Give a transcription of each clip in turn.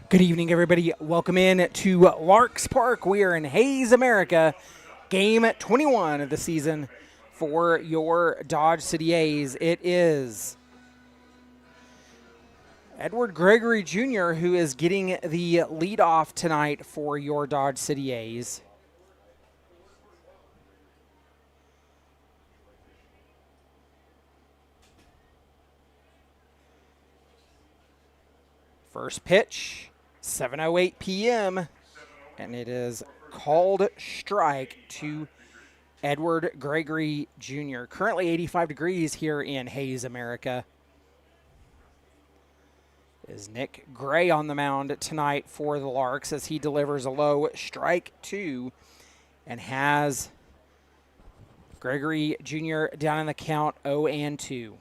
Good evening, everybody. Welcome in to Larks Park. We are in Hayes, America. Game 21 of the season for your Dodge City A's. It is Edward Gregory Jr. who is getting the leadoff tonight for your Dodge City A's. First pitch, 7:08 p.m., and it is called strike to Edward Gregory Jr. Currently 85 degrees here in Hayes, America. Is Nick Gray on the mound tonight for the Larks as he delivers a low strike two and has Gregory Jr. down in the count 0-2.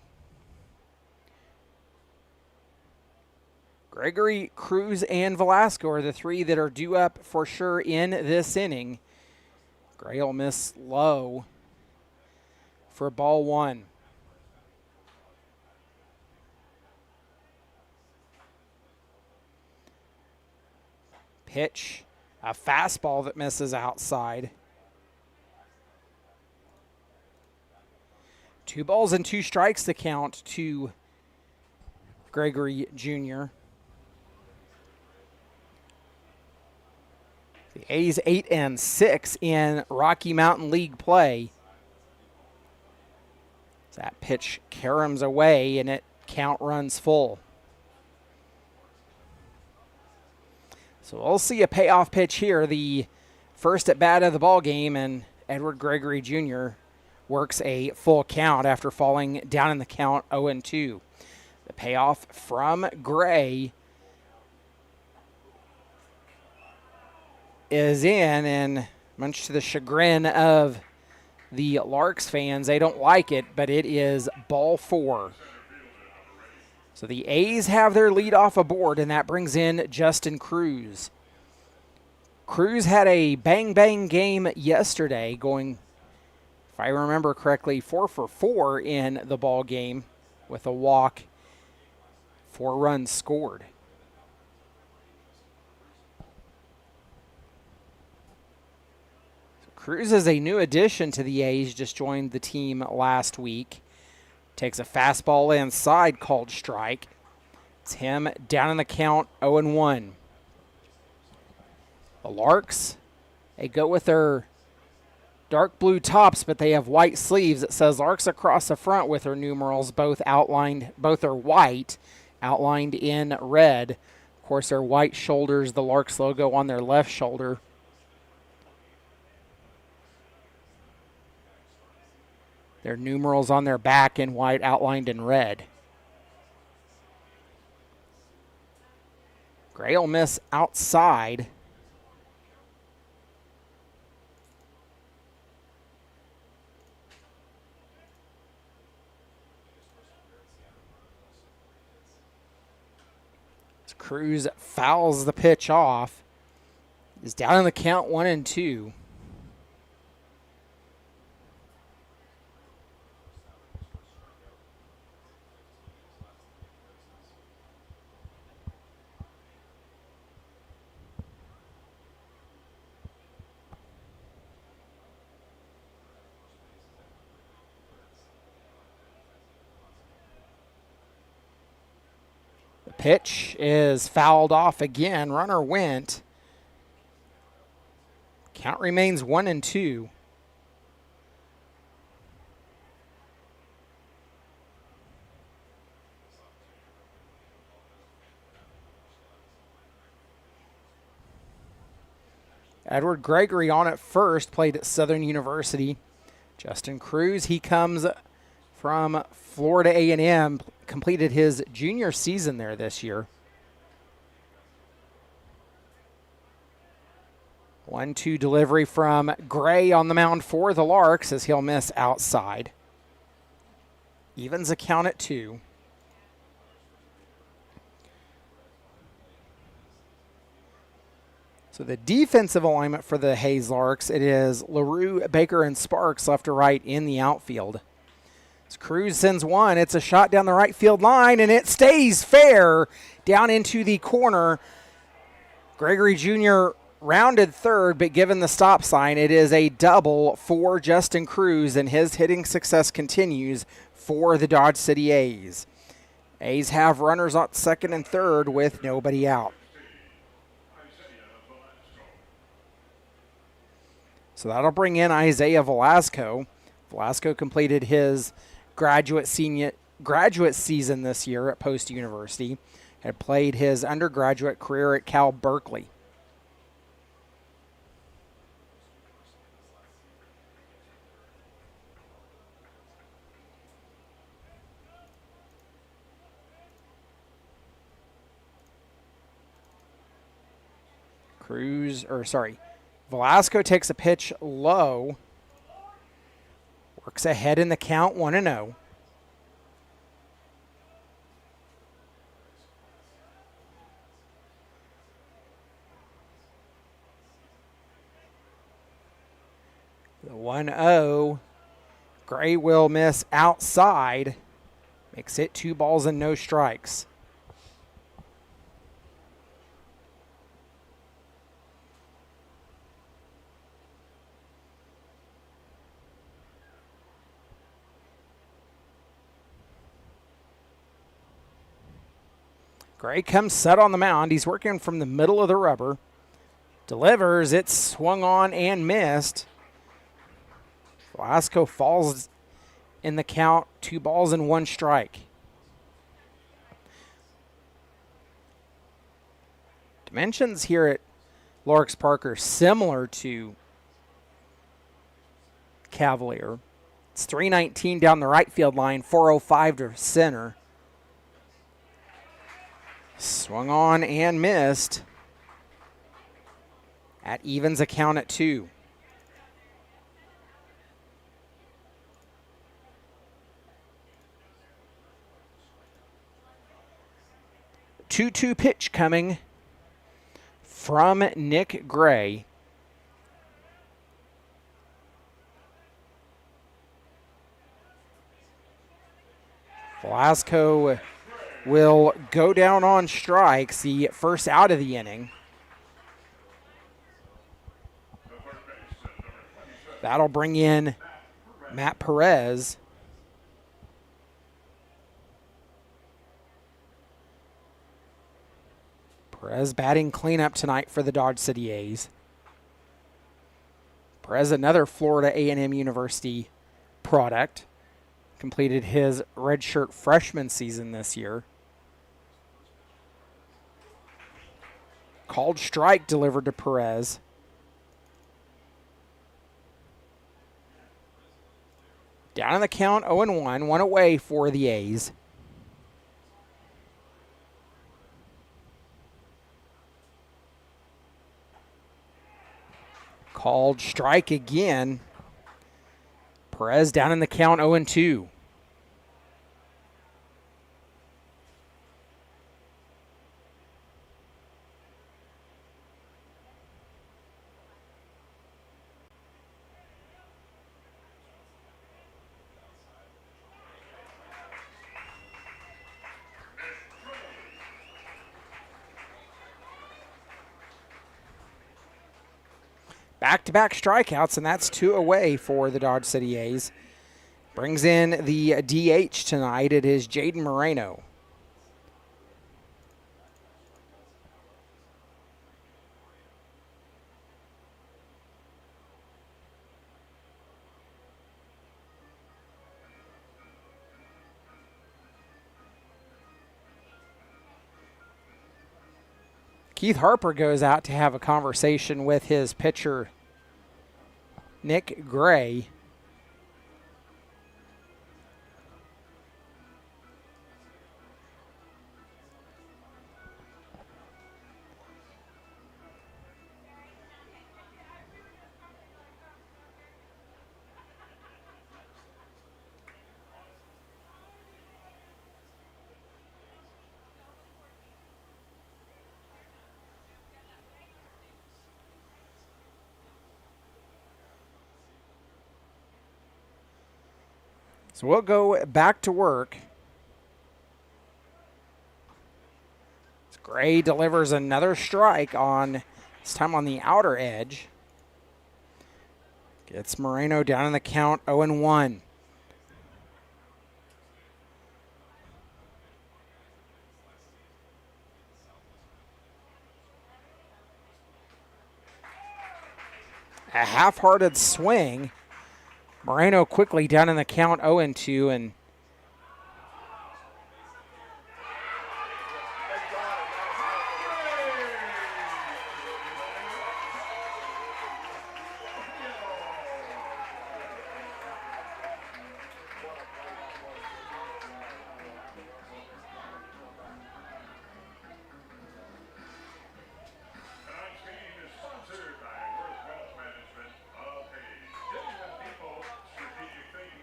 Gregory, Cruz, and Velasco are the three that are due up for sure in this inning. Gray will miss low for ball one. Pitch, a fastball that misses outside. 2 balls and 2 strikes to count to Gregory Jr. The A's 8-6 in Rocky Mountain League play. That pitch caroms away and it count runs full. So we'll see a payoff pitch here, the first at bat of the ball game, and Edward Gregory Jr. works a full count after falling down in the count 0-2. The payoff from Gray is in, and much to the chagrin of the Larks fans, they don't like it, but it is ball 4. So the A's have their leadoff aboard, and that brings in Justin Cruz. Cruz had a bang-bang game yesterday, going, if I remember correctly, 4 for 4 in the ball game with a walk, 4 runs scored. Cruz is a new addition to the A's, just joined the team last week. Takes a fastball inside, called strike. It's him down in the count, 0-1. The Larks, they go with their dark blue tops, but they have white sleeves. It says Larks across the front with their numerals, both are white, outlined in red. Of course, their white shoulders, the Larks logo on their left shoulder. Their numerals on their back in white, outlined in red. Gray will miss outside. As Cruz fouls the pitch off. Is down in the count 1-2. Pitch is fouled off again. Runner went. Count remains 1-2. Edward Gregory on at first, played at Southern University. Justin Cruz, he comes from Florida A&M, completed his junior season there this year. 1-2 delivery from Gray on the mound for the Larks as he'll miss outside. Evens a count at 2. So the defensive alignment for the Hayes Larks, it is LaRue, Baker, and Sparks left to right in the outfield. As Cruz sends one, it's a shot down the right field line, and it stays fair down into the corner. Gregory Jr. rounded third, but given the stop sign, it is a double for Justin Cruz, and his hitting success continues for the Dodge City A's. A's have runners on second and third with nobody out. So that'll bring in Isaiah Velasco. Velasco completed his graduate season this year at Post University. Had played his undergraduate career at Cal Berkeley. Velasco takes a pitch low. Works ahead in the count, 1-0. The 1-0. Gray will miss outside. Makes it 2 balls and no strikes. Gray comes set on the mound. He's working from the middle of the rubber. Delivers. It's swung on and missed. Velasco falls in the count. 2 balls and 1 strike. Dimensions here at Larks Park are similar to Cavalier. It's 319 down the right field line, 405 to center. Swung on and missed. That evens a count at 2. Two-two pitch coming from Nick Gray. Velasco will go down on strikes, the first out of the inning. That'll bring in Matt Perez. Perez batting cleanup tonight for the Dodge City A's. Perez, another Florida A&M University product, completed his redshirt freshman season this year. Called strike delivered to Perez. Down in the count, 0-1, 1 away for the A's. Called strike again. Perez down in the count, 0-2. Back-to-back strikeouts, and that's 2 away for the Dodge City A's. Brings in the DH tonight. It is Jaden Moreno. Keith Harper goes out to have a conversation with his pitcher, Nick Gray. So we'll go back to work. Gray delivers another strike on, this time on the outer edge. Gets Moreno down in the count, 0-1. A half-hearted swing. Moreno quickly down in the count, 0-2, and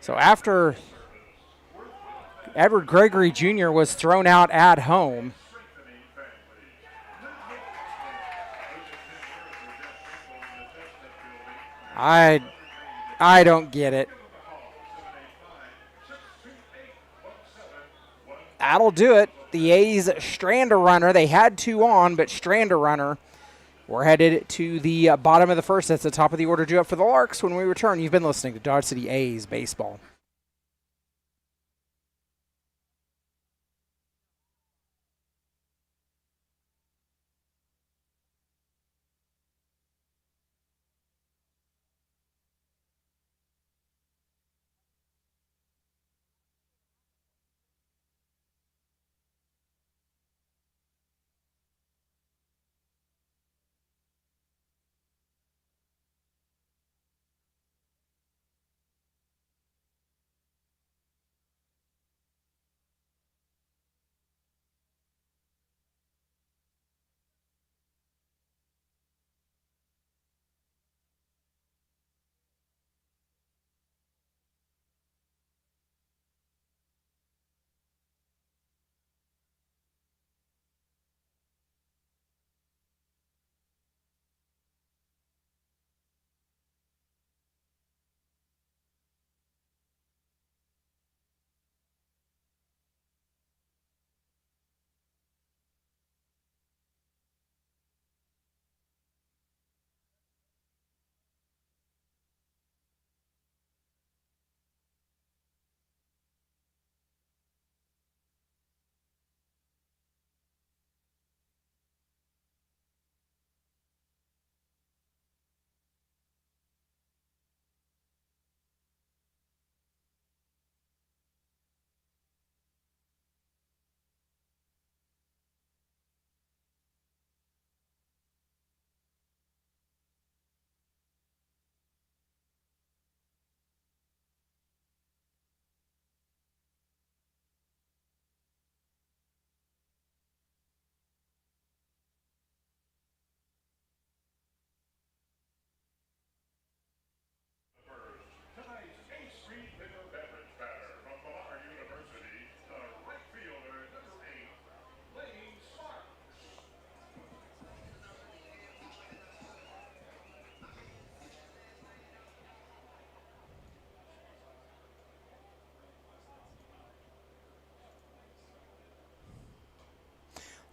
so after Edward Gregory Jr. was thrown out at home, I don't get it. That'll do it. The A's strand a runner. They had two on, but strand a runner. We're headed to the bottom of the first. That's the top of the order due up for the Larks. When we return, you've been listening to Dodge City A's Baseball.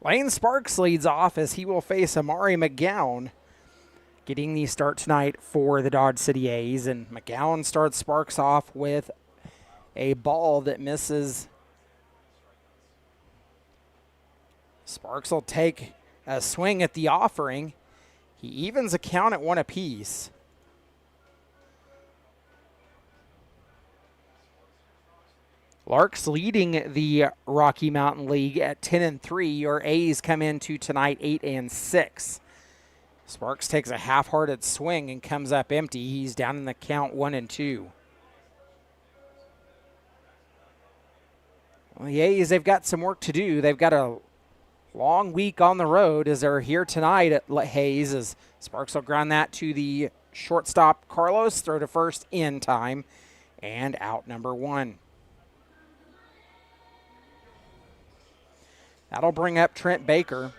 Lane Sparks leads off as he will face Amari McGowan, getting the start tonight for the Dodge City A's. And McGowan starts Sparks off with a ball that misses. Sparks will take a swing at the offering. He evens a count at 1 apiece. Larks leading the Rocky Mountain League at 10-3. Your A's come into tonight 8-6. Sparks takes a half-hearted swing and comes up empty. He's down in the count 1-2. Well, the A's, they've got some work to do. They've got a long week on the road as they're here tonight at Hayes, as Sparks will ground that to the shortstop Carlos, throw to first in time, and out number 1. That'll bring up Trent Baker.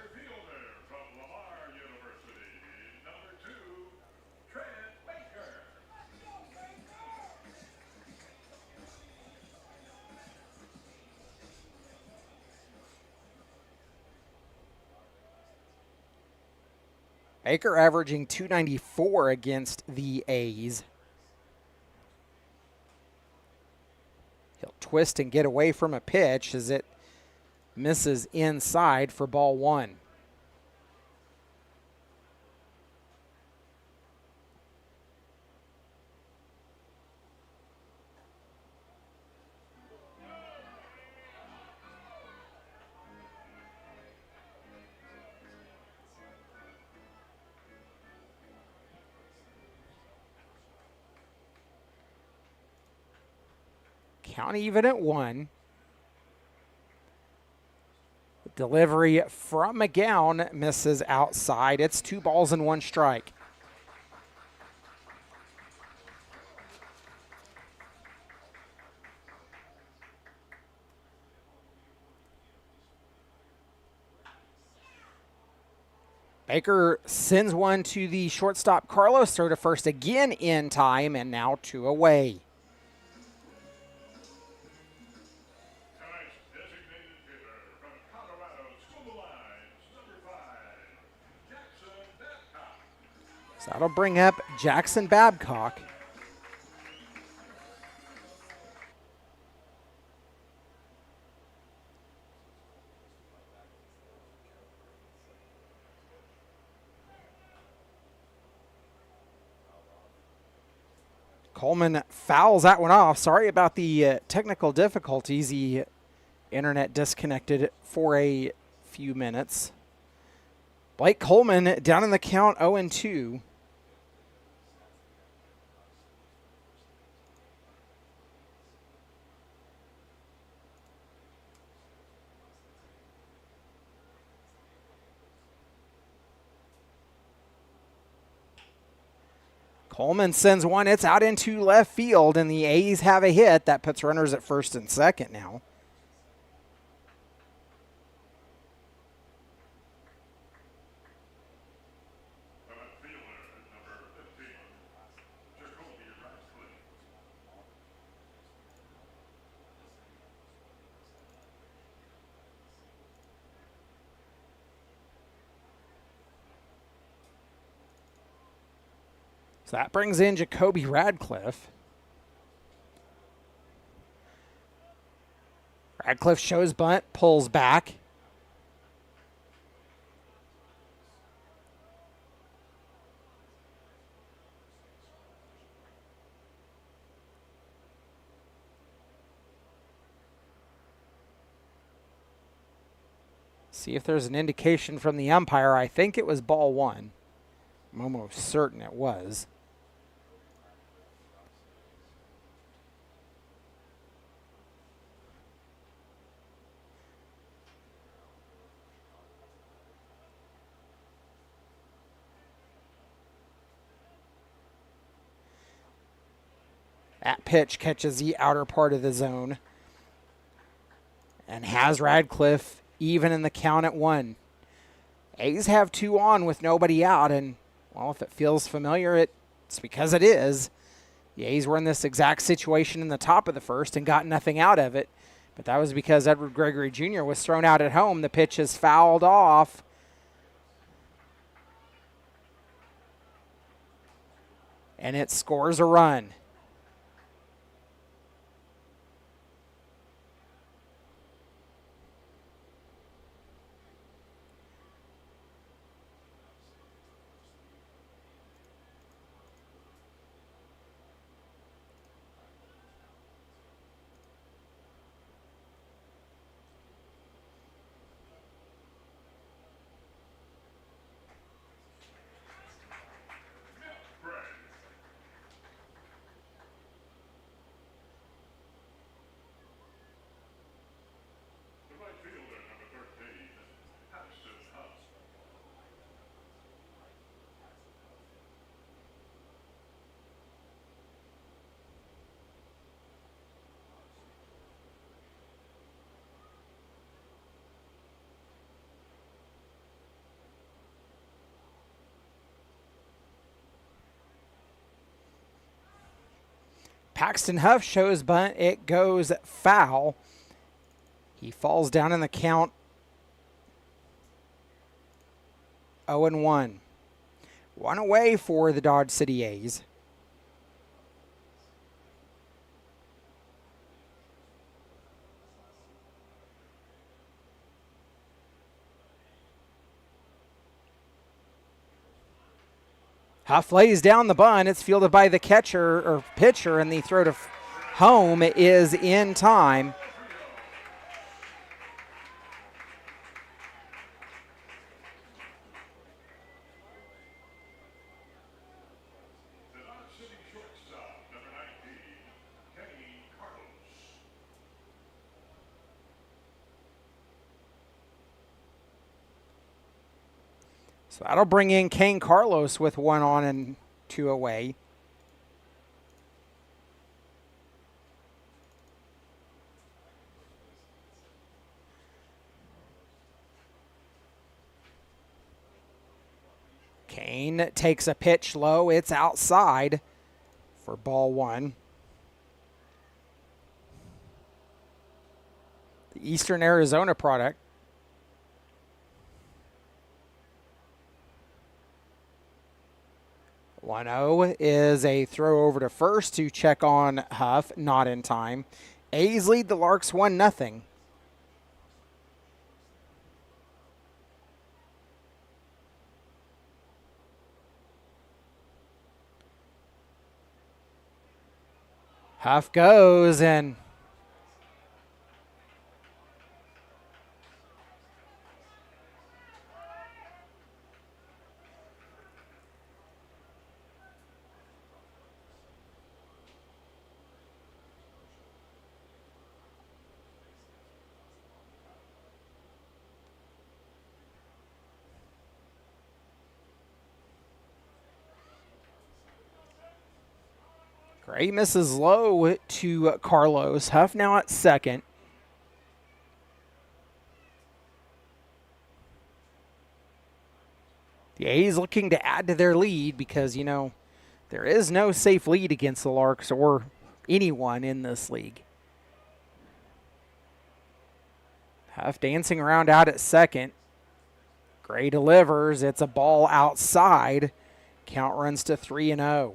Baker averaging 294 against the A's. He'll twist and get away from a pitch as it misses inside for ball one. Count even at one. Delivery from McGowan misses outside. It's 2 balls and 1 strike. Baker sends one to the shortstop Carlos, throw to first again in time, and now 2 away. So that'll bring up Jackson Babcock. Coleman fouls that one off. Sorry about the technical difficulties. The internet disconnected for a few minutes. Blake Coleman down in the count 0-2. Coleman sends one. It's out into left field, and the A's have a hit. That puts runners at first and second now. So that brings in Jacoby Radcliffe. Radcliffe shows bunt, pulls back. See if there's an indication from the umpire. I think it was ball one. I'm almost certain it was. That pitch catches the outer part of the zone and has Radcliffe even in the count at 1. A's have 2 on with nobody out, and, well, if it feels familiar, it's because it is. The A's were in this exact situation in the top of the first and got nothing out of it, but that was because Edward Gregory Jr. was thrown out at home. The pitch is fouled off. And it scores a run. Paxton Huff shows bunt. It goes foul. He falls down in the count 0-1. One away for the Dodge City A's. Huff lays down the bunt. It's fielded by the catcher or pitcher, and the throw to home is in time. So that'll bring in Kane Carlos with 1 on and 2 away. Kane takes a pitch low. It's outside for ball 1. The Eastern Arizona product. One 0 is a throw over to first to check on Huff, not in time. A's lead the Larks 1-0. Huff goes, and Gray misses low to Carlos. Huff now at second. The A's looking to add to their lead because, you know, there is no safe lead against the Larks or anyone in this league. Huff dancing around out at second. Gray delivers. It's a ball outside. Count runs to 3-0.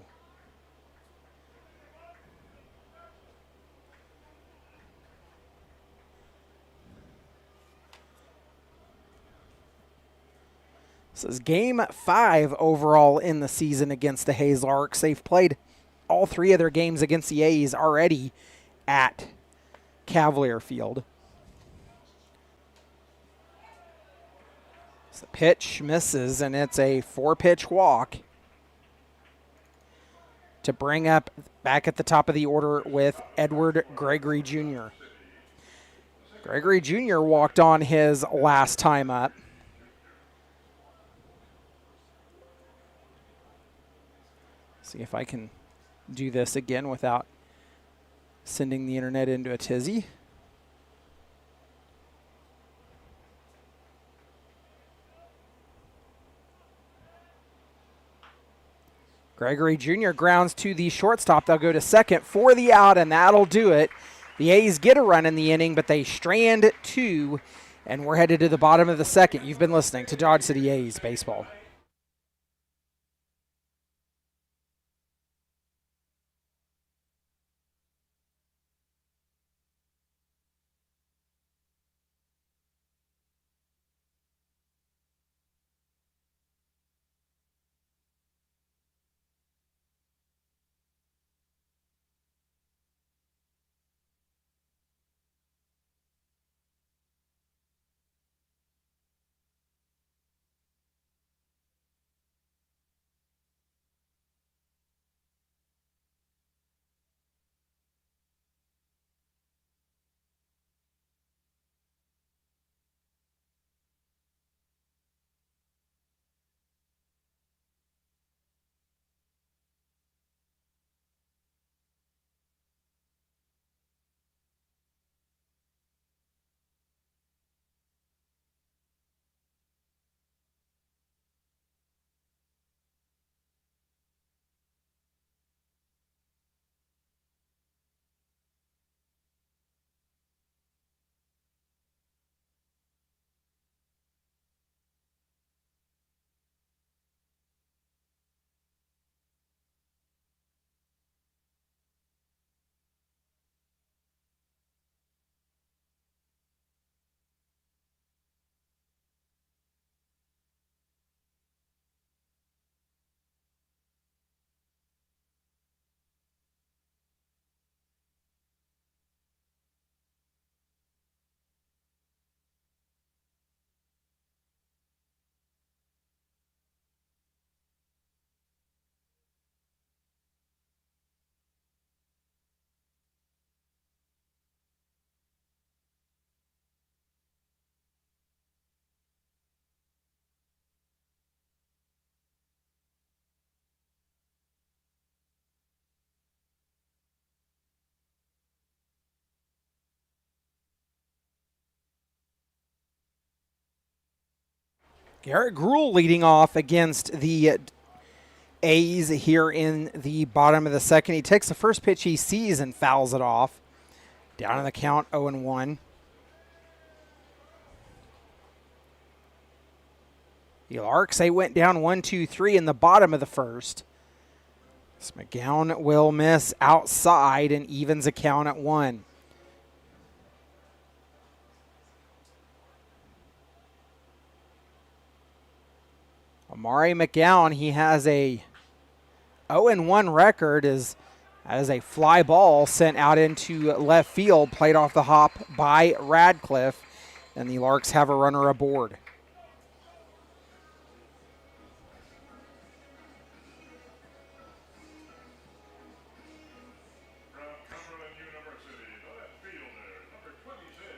This is game 5 overall in the season against the Hayes Larks. They've played all 3 of their games against the A's already at Cavalier Field. So the pitch misses, and it's a 4-pitch walk to bring up back at the top of the order with Edward Gregory Jr. Gregory Jr. walked on his last time up. See if I can do this again without sending the internet into a tizzy. Gregory Jr. grounds to the shortstop. They'll go to second for the out, and that'll do it. The A's get a run in the inning, but they strand 2, and we're headed to the bottom of the second. You've been listening to Dodge City A's Baseball. Garrett Gruhl leading off against the A's here in the bottom of the second. He takes the first pitch he sees and fouls it off. Down in the count, 0-1. The Larks, they went down 1-2-3 in the bottom of the first. So McGowan will miss outside and evens the count at 1. Amari McGowan, he has a 0-1 record as a fly ball sent out into left field, played off the hop by Radcliffe, and the Larks have a runner aboard.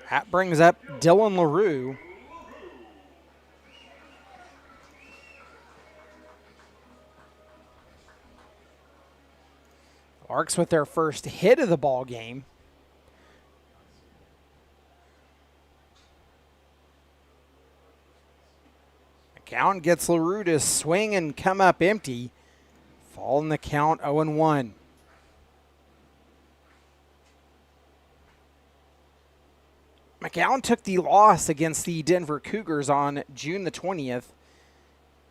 That brings up Dylan LaRue. Larks with their first hit of the ball game. McGowan gets LaRue to swing and come up empty. Fall in the count, 0-1. McGowan took the loss against the Denver Cougars on June the 20th.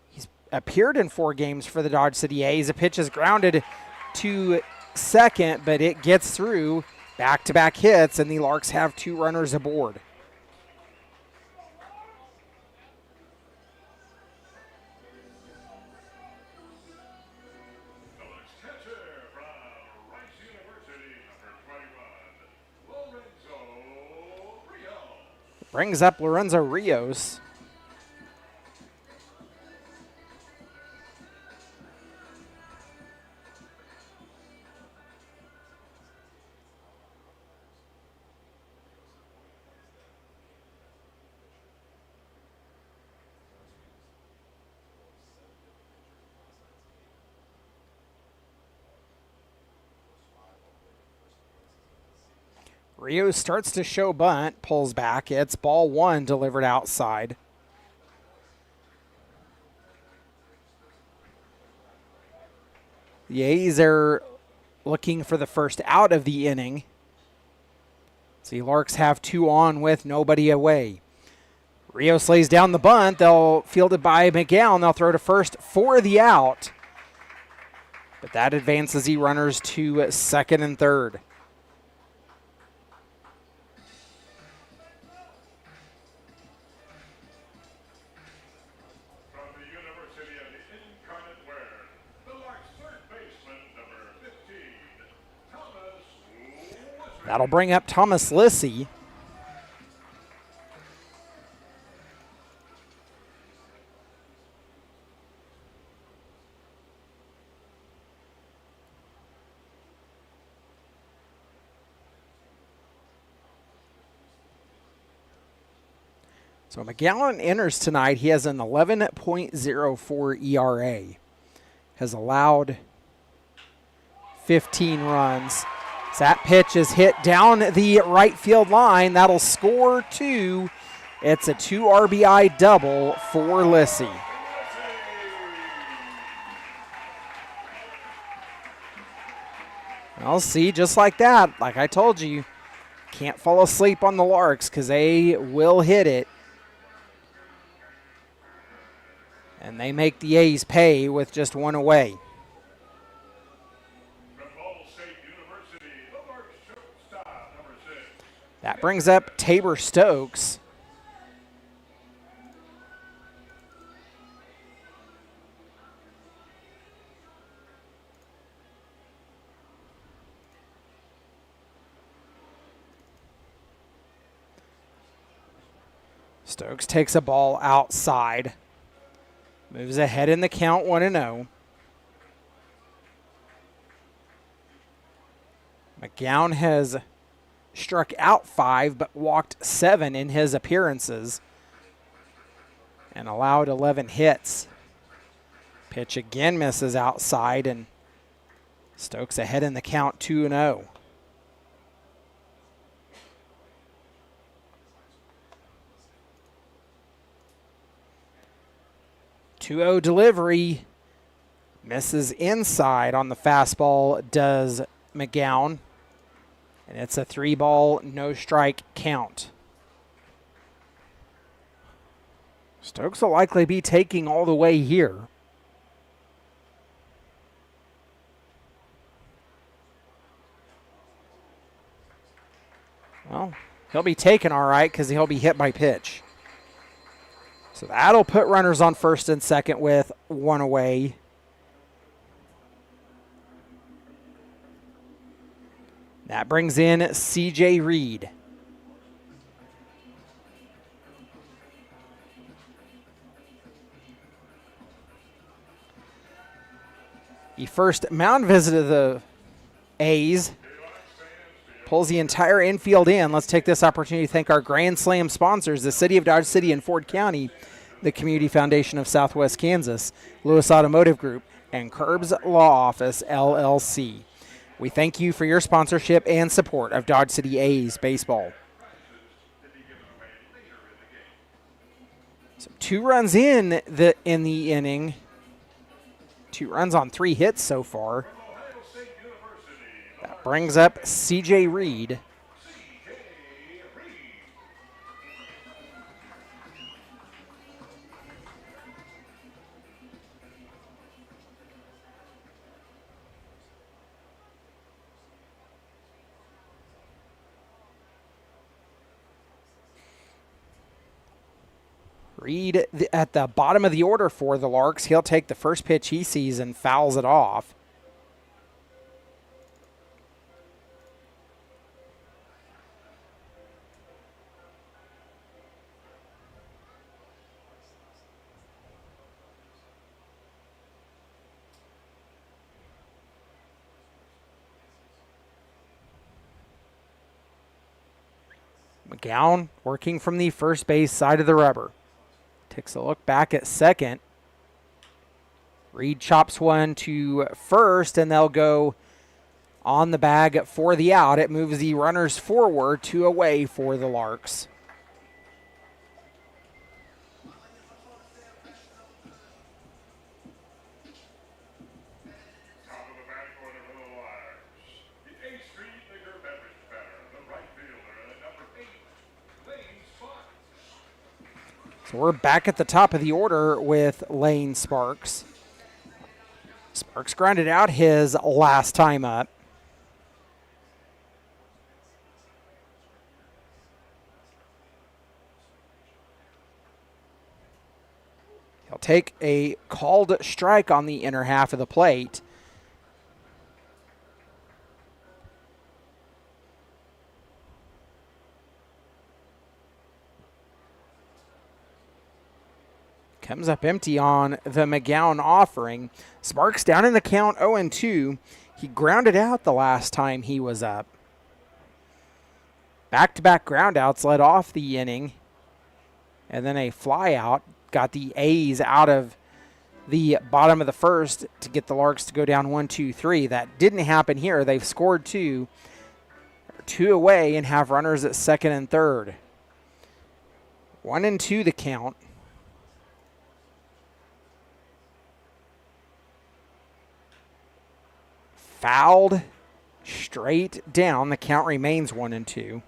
He's appeared in 4 games for the Dodge City A's. The pitch is grounded to second, but it gets through. Back-to-back hits, and the Larks have 2 runners aboard. Brings up Lorenzo Rios. Rios starts to show bunt, pulls back. It's ball 1 delivered outside. The A's are looking for the first out of the inning. So the Larks have 2 on with nobody away. Rios lays down the bunt. They'll field it by McGowan. They'll throw to first for the out. But that advances the runners to second and third. That'll bring up Thomas Lissy. So McGowan enters tonight. He has an 11.04 ERA. Has allowed 15 runs. That pitch is hit down the right field line. That'll score 2. It's a 2 RBI double for Lissy. I'll see, just like that. Like I told you, can't fall asleep on the Larks because they will hit it. And they make the A's pay with just 1 away. That brings up Tabor Stokes. Stokes takes a ball outside. Moves ahead in the count, 1-0. McGowan has struck out 5, but walked 7 in his appearances and allowed 11 hits. Pitch again misses outside, and Stokes ahead in the count, 2-0. 2-0 delivery. Misses inside on the fastball, does McGowan. And it's a 3-ball, no strike count. Stokes will likely be taking all the way here. Well, he'll be taken all right because he'll be hit by pitch. So that'll put runners on first and second with one away. That brings in C.J. Reed. The first mound visit of the A's pulls the entire infield in. Let's take this opportunity to thank our Grand Slam sponsors, the City of Dodge City and Ford County, the Community Foundation of Southwest Kansas, Lewis Automotive Group, and Curbs Law Office, LLC. We thank you for your sponsorship and support of Dodge City A's baseball. So 2 runs in the inning. 2 runs on 3 hits so far. That brings up C.J. Reed. Reed at the bottom of the order for the Larks. He'll take the first pitch he sees and fouls it off. McGowan working from the first base side of the rubber. Takes a look back at second. Reed chops one to first, and they'll go on the bag for the out. It moves the runners forward, 2 away for the Larks. So we're back at the top of the order with Lane Sparks. Sparks grounded out his last time up. He'll take a called strike on the inner half of the plate. Comes up empty on the McGowan offering. Sparks down in the count 0-2. He grounded out the last time he was up. Back-to-back groundouts led off the inning. And then a fly out got the A's out of the bottom of the first to get the Larks to go down 1-2-3. That didn't happen here. They've scored 2 away and have runners at second and third. 1-2 the count. Fouled straight down. The count remains 1-2.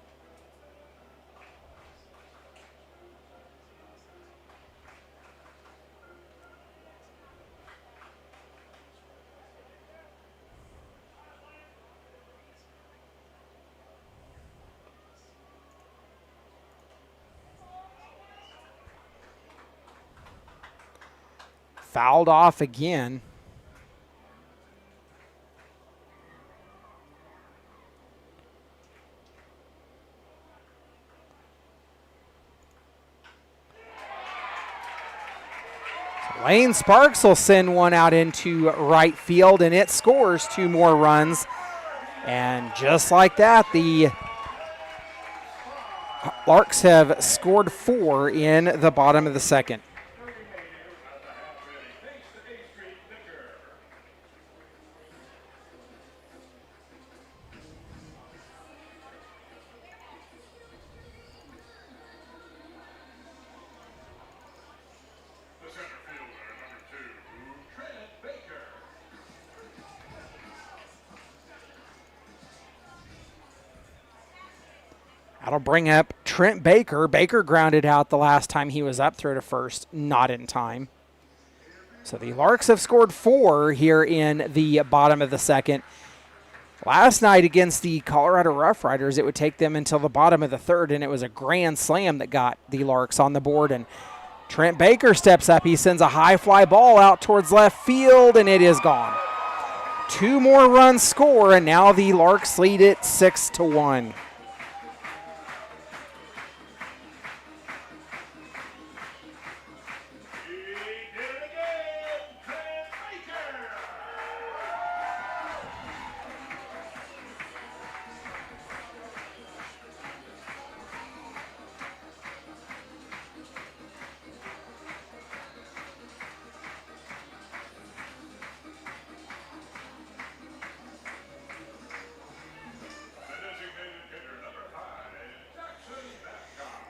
Fouled off again. Lane Sparks will send one out into right field, and it scores 2 more runs. And just like that, the Larks have scored 4 in the bottom of the second. That'll bring up Trent Baker. Baker grounded out the last time he was up, throw to first, not in time. So the Larks have scored 4 here in the bottom of the second. Last night against the Colorado Rough Riders, it would take them until the bottom of the third, and it was a grand slam that got the Larks on the board. And Trent Baker steps up. He sends a high fly ball out towards left field, and it is gone. 2 more runs score, and now the Larks lead it 6-1.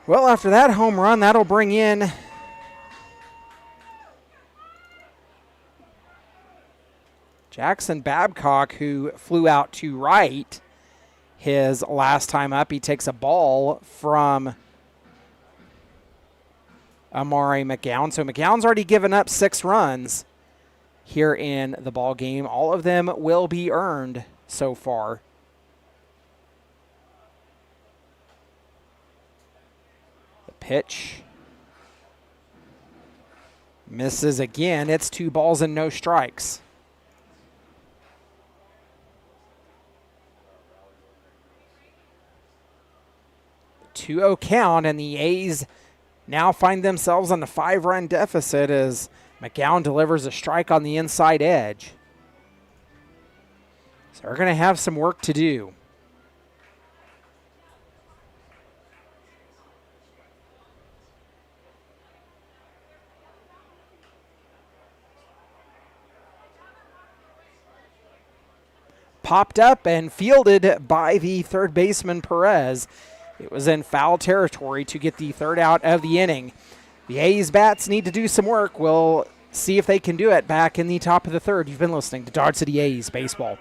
Well, after that home run, that'll bring in Jackson Babcock, who flew out to right his last time up. He takes a ball from Amari McGowan. So McGowan's already given up 6 runs here in the ball game. All of them will be earned so far. Pitch misses again. It's 2 balls and no strikes. 2-0 count, and the A's now find themselves on a 5-run deficit as McGowan delivers a strike on the inside edge. So they're going to have some work to do. Popped up and fielded by the third baseman Perez. It was in foul territory to get the 3rd out of the inning. The A's bats need to do some work. We'll see if they can do it back in the top of the 3rd. You've been listening to Dodge City A's Baseball.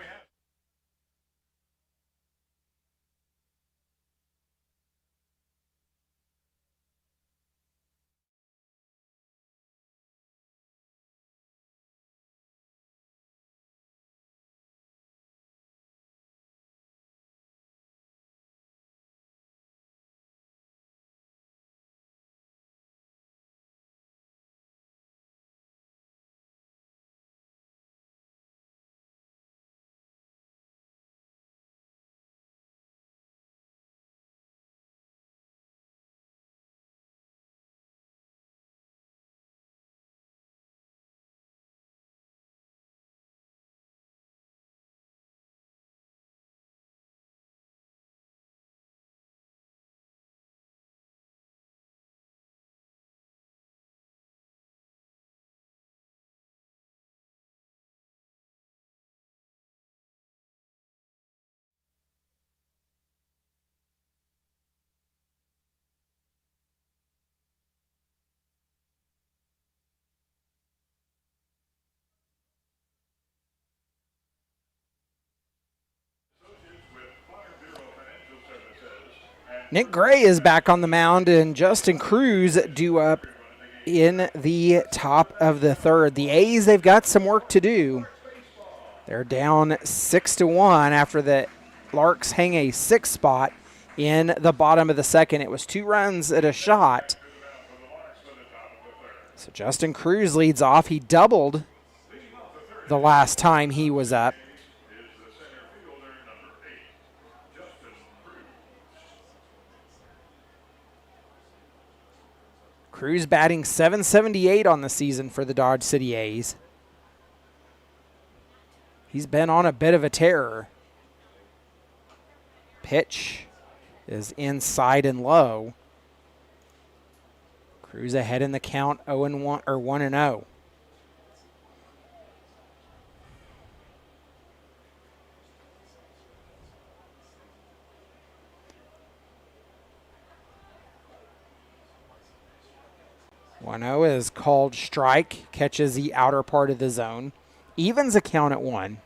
Nick Gray is back on the mound, and Justin Cruz due up in the top of the 3rd. The A's, they've got some work to do. They're down 6-1 after the Larks hang a 6 spot in the bottom of the 2nd. It was 2 runs at a shot. So Justin Cruz leads off. He doubled the last time he was up. Cruz batting .778 on the season for the Dodge City A's. He's been on a bit of a tear. Pitch is inside and low. Cruz ahead in the count 0-1 or 1-0. Is called strike, catches the outer part of the zone. Evens a count at 1.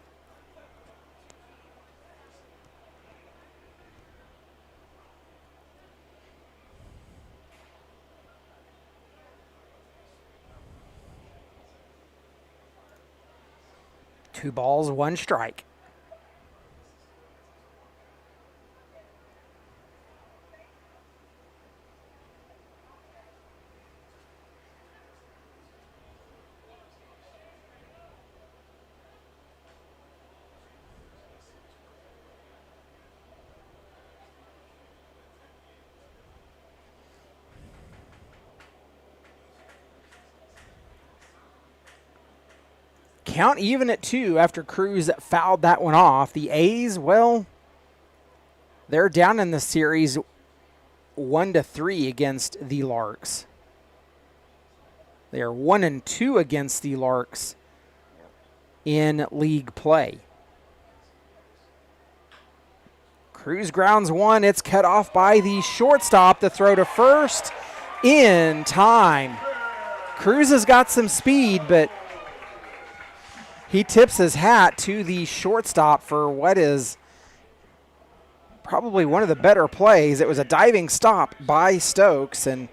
2 balls, 1 strike. Count even at 2 after Cruz fouled that one off. The A's, well, they're down in the series 1-3 against the Larks. They are 1-2 against the Larks in league play. Cruz grounds 1. It's cut off by the shortstop. The throw to first in time. Cruz has got some speed, but he tips his hat to the shortstop for what is probably one of the better plays. It was a diving stop by Stokes, and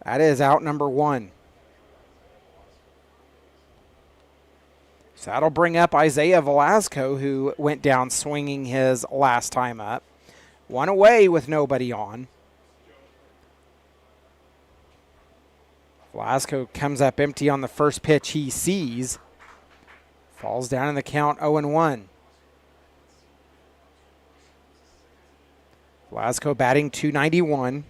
that is out number 1. So that'll bring up Isaiah Velasco, who went down swinging his last time up. 1 away with nobody on. Velasco comes up empty on the first pitch he sees. Falls down in the count 0-1. Velasco batting .291.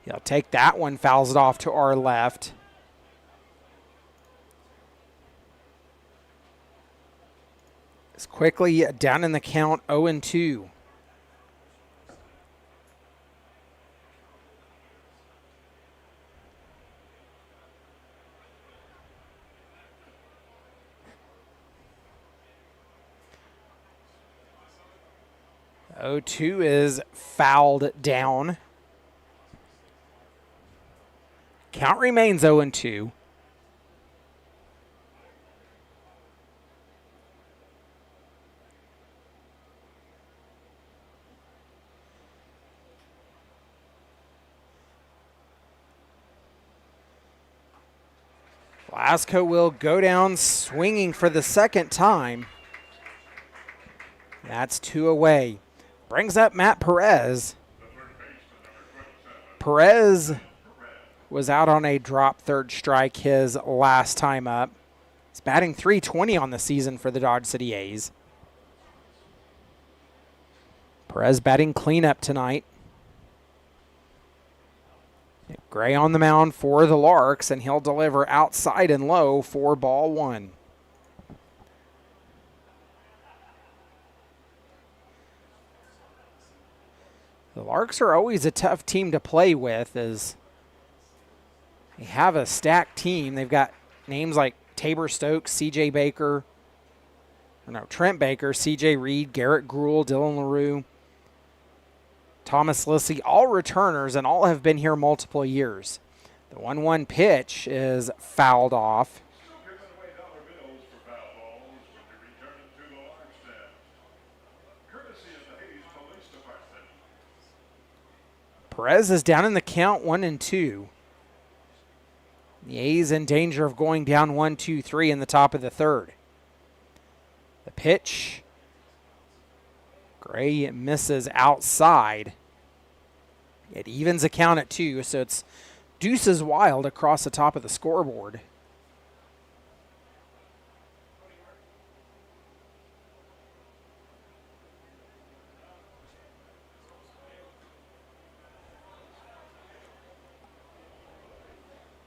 He'll take that one, fouls it off to our left. It's quickly down in the count 0-2. .02 is fouled down. Count remains 0-2. Velasco will go down swinging for the second time. That's 2 away. Brings up Matt Perez. Perez was out on a drop third strike his last time up. He's batting .320 on the season for the Dodge City A's. Perez batting cleanup tonight. Gray on the mound for the Larks, and he'll deliver outside and low for ball 1. The Larks are always a tough team to play with, as they have a stacked team. They've got names like Tabor Stokes, Trent Baker, C.J. Reed, Garrett Gruhl, Dylan LaRue, Thomas Lissy, all returners, and all have been here multiple years. The 1-1 pitch is fouled off. Perez is down in the count 1-2. The A's in danger of going down 1-2-3 in the top of the third. The pitch. Gray misses outside. It evens a count at 2, so it's deuces wild across the top of the scoreboard.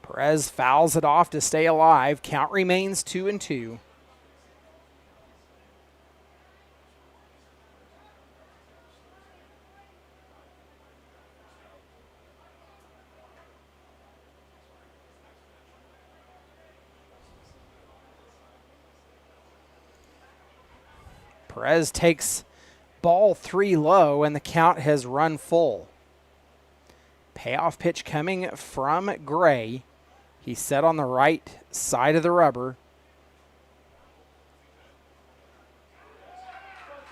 Perez fouls it off to stay alive. Count remains 2-2. Perez takes ball 3 low, and the count has run full. Payoff pitch coming from Gray. He's set on the right side of the rubber.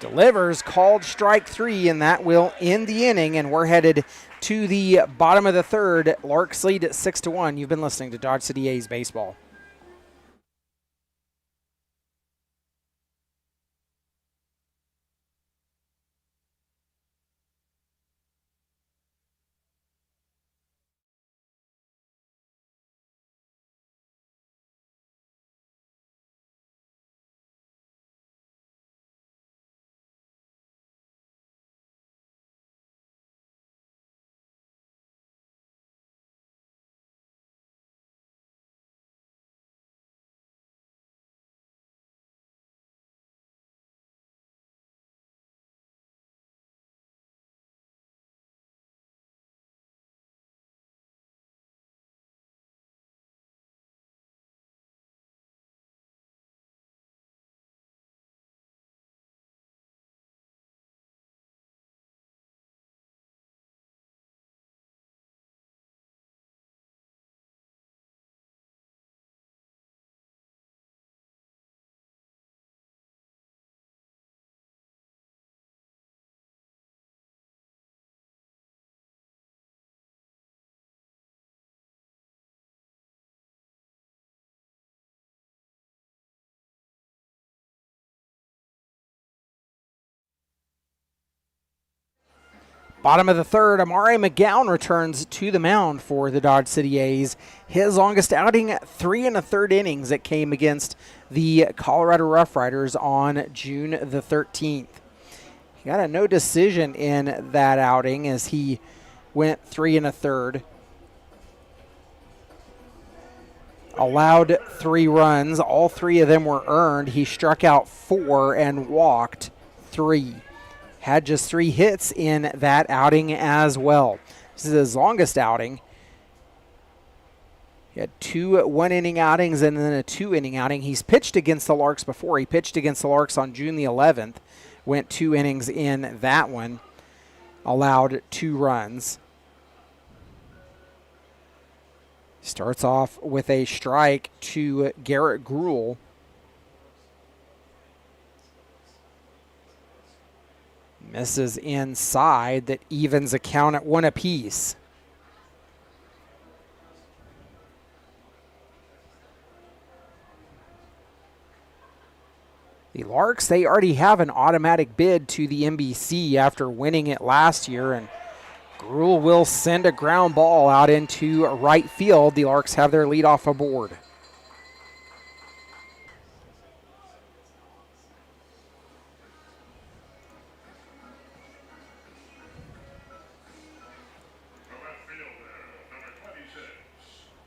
Delivers, called strike 3, and that will end the inning, and we're headed to the bottom of the third. Larks lead at 6-1. You've been listening to Dodge City A's Baseball. Bottom of the third, Amari McGowan returns to the mound for the Dodge City A's. His longest outing, 3 1/3 innings. It came against the Colorado Rough Riders on June the 13th. He got a no decision in that outing as he went 3 1/3. Allowed 3 runs. All 3 of them were earned. He struck out 4 and walked 3. Had just 3 hits in that outing as well. This is his longest outing. He had 2 one-inning outings and then a 2-inning outing. He's pitched against the Larks before. He pitched against the Larks on June the 11th. Went 2 innings in that one. Allowed 2 runs. Starts off with a strike to Garrett Gruel. Misses inside. That evens a count at 1 apiece. The Larks, they already have an automatic bid to the NBC after winning it last year, and Gruel will send a ground ball out into right field. The Larks have their leadoff aboard.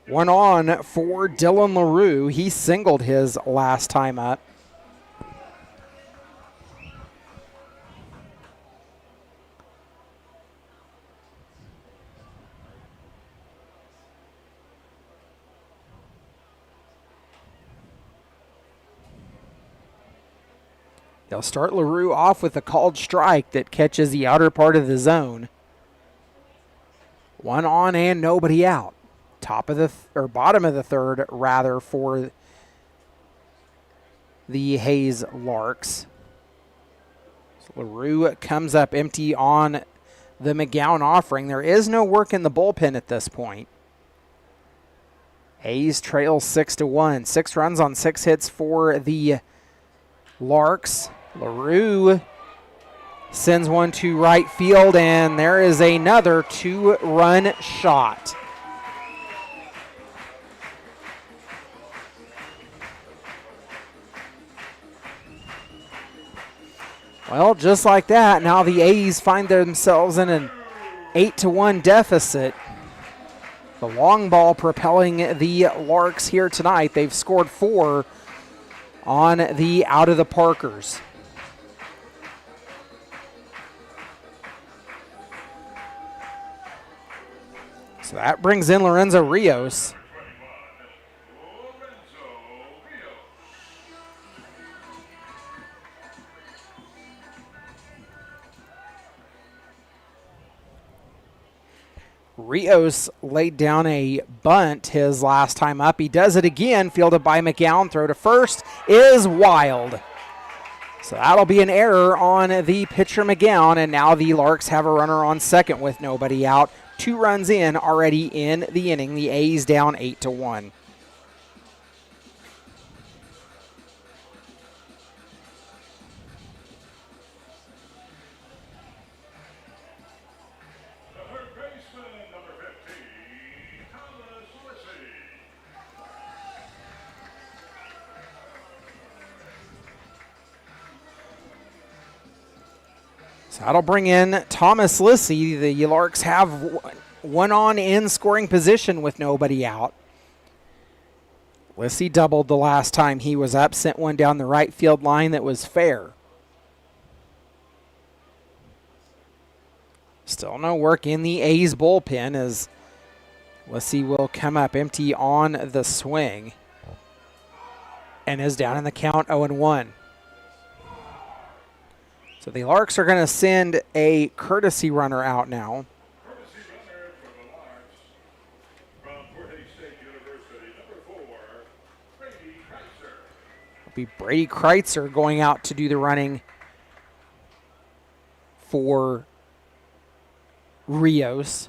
One on for Dylan LaRue. He singled his last time up. They'll start LaRue off with a called strike that catches the outer part of the zone. 1 on and nobody out. Bottom of the third, rather, for the Hayes Larks. So LaRue comes up empty on the McGowan offering. There is no work in the bullpen at this point. Hayes trails 6-1. 6 runs on 6 hits for the Larks. LaRue sends one to right field, and there is another 2-run shot. Well, just like that, now the A's find themselves in an 8-1 deficit. The long ball propelling the Larks here tonight. They've scored 4 on the out-of-the-parkers. So that brings in Lorenzo Rios. Rios laid down a bunt his last time up. He does it again, fielded by McGowan. Throw to first is wild. So that'll be an error on the pitcher McGowan, and now the Larks have a runner on second with nobody out. 2 runs in already in the inning. The A's down 8-1. So that'll bring in Thomas Lissy. The Larks have one on in scoring position with nobody out. Lissy doubled the last time he was up, sent one down the right field line that was fair. Still no work in the A's bullpen as Lissy will come up empty on the swing and is down in the count 0-1. So the Larks are going to send a courtesy runner out now. Courtesy runner for the Larks from Fort Hays State University, number 4, Brady Kreitzer. It'll be Brady Kreitzer going out to do the running for Rios.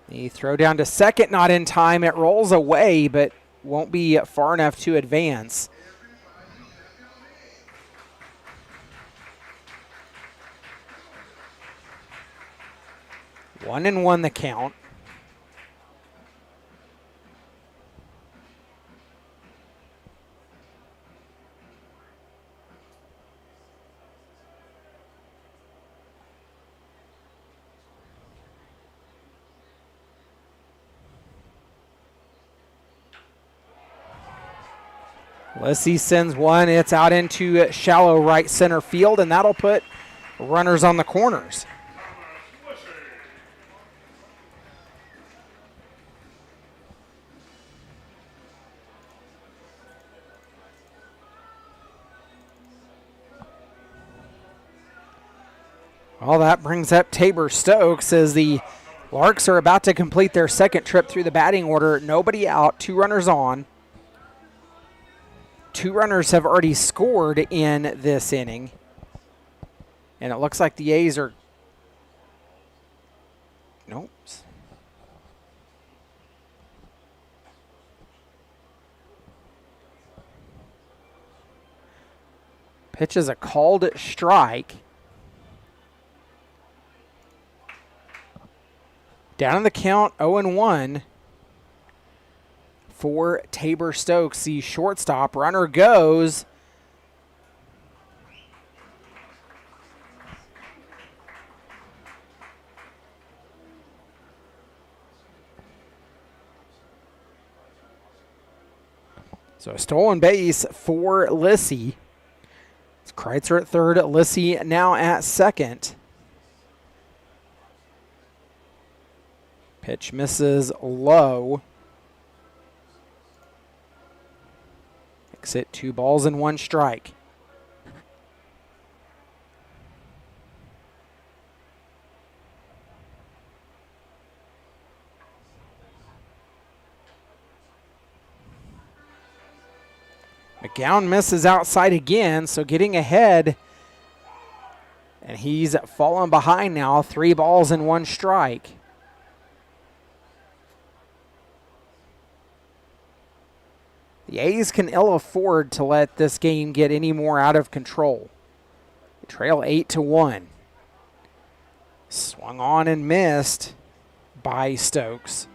The throw down to second, not in time. It rolls away, but won't be far enough to advance. One and one the count. Lissy sends one. It's out into shallow right center field, and that'll put runners on the corners. Well, that brings up Tabor Stokes as the Larks are about to complete their second trip through the batting order. Nobody out, 2 runners on. 2 runners have already scored in this inning. And it looks like the A's are... Nope. Pitch is a called strike. Down in the count, 0-1 for Tabor Stokes, the shortstop. Runner goes. So a stolen base for Lissy. It's Kreitzer at third, Lissy now at second. Pitch misses low. Exit, 2 balls and 1 strike. McGowan misses outside again, so getting ahead. And he's fallen behind now, 3 balls and 1 strike. The A's can ill afford to let this game get any more out of control. They trail 8-1. Swung on and missed by Stokes.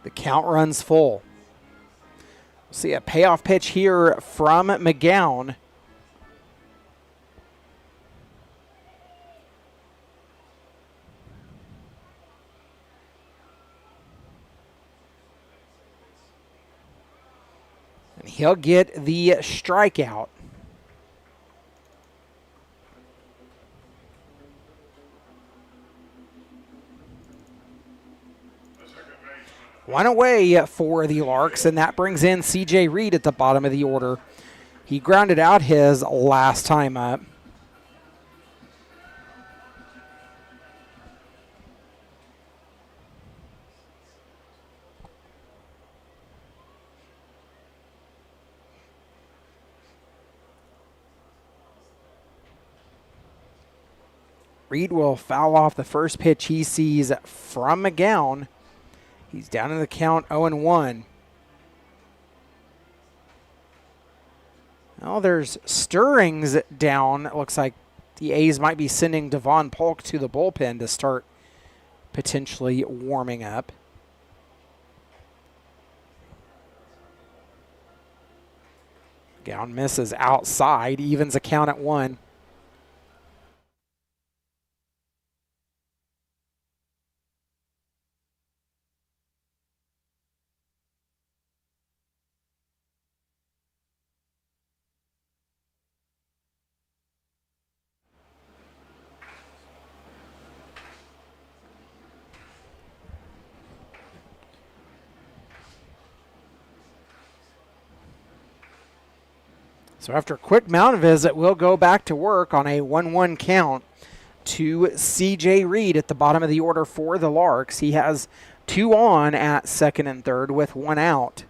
The count runs full. We'll see a payoff pitch here from McGowan. And he'll get the strikeout. One away for the Larks, and that brings in C.J. Reed at the bottom of the order. He grounded out his last time up. Reed will foul off the first pitch he sees from McGowan. He's down in the count 0-1. Well, there's stirrings down. It looks like the A's might be sending Devon Polk to the bullpen to start potentially warming up. McGowan misses outside, evens the count at 1. So after a quick mound visit, we'll go back to work on a 1-1 count to C.J. Reed at the bottom of the order for the Larks. He has 2 on at second and third with 1 out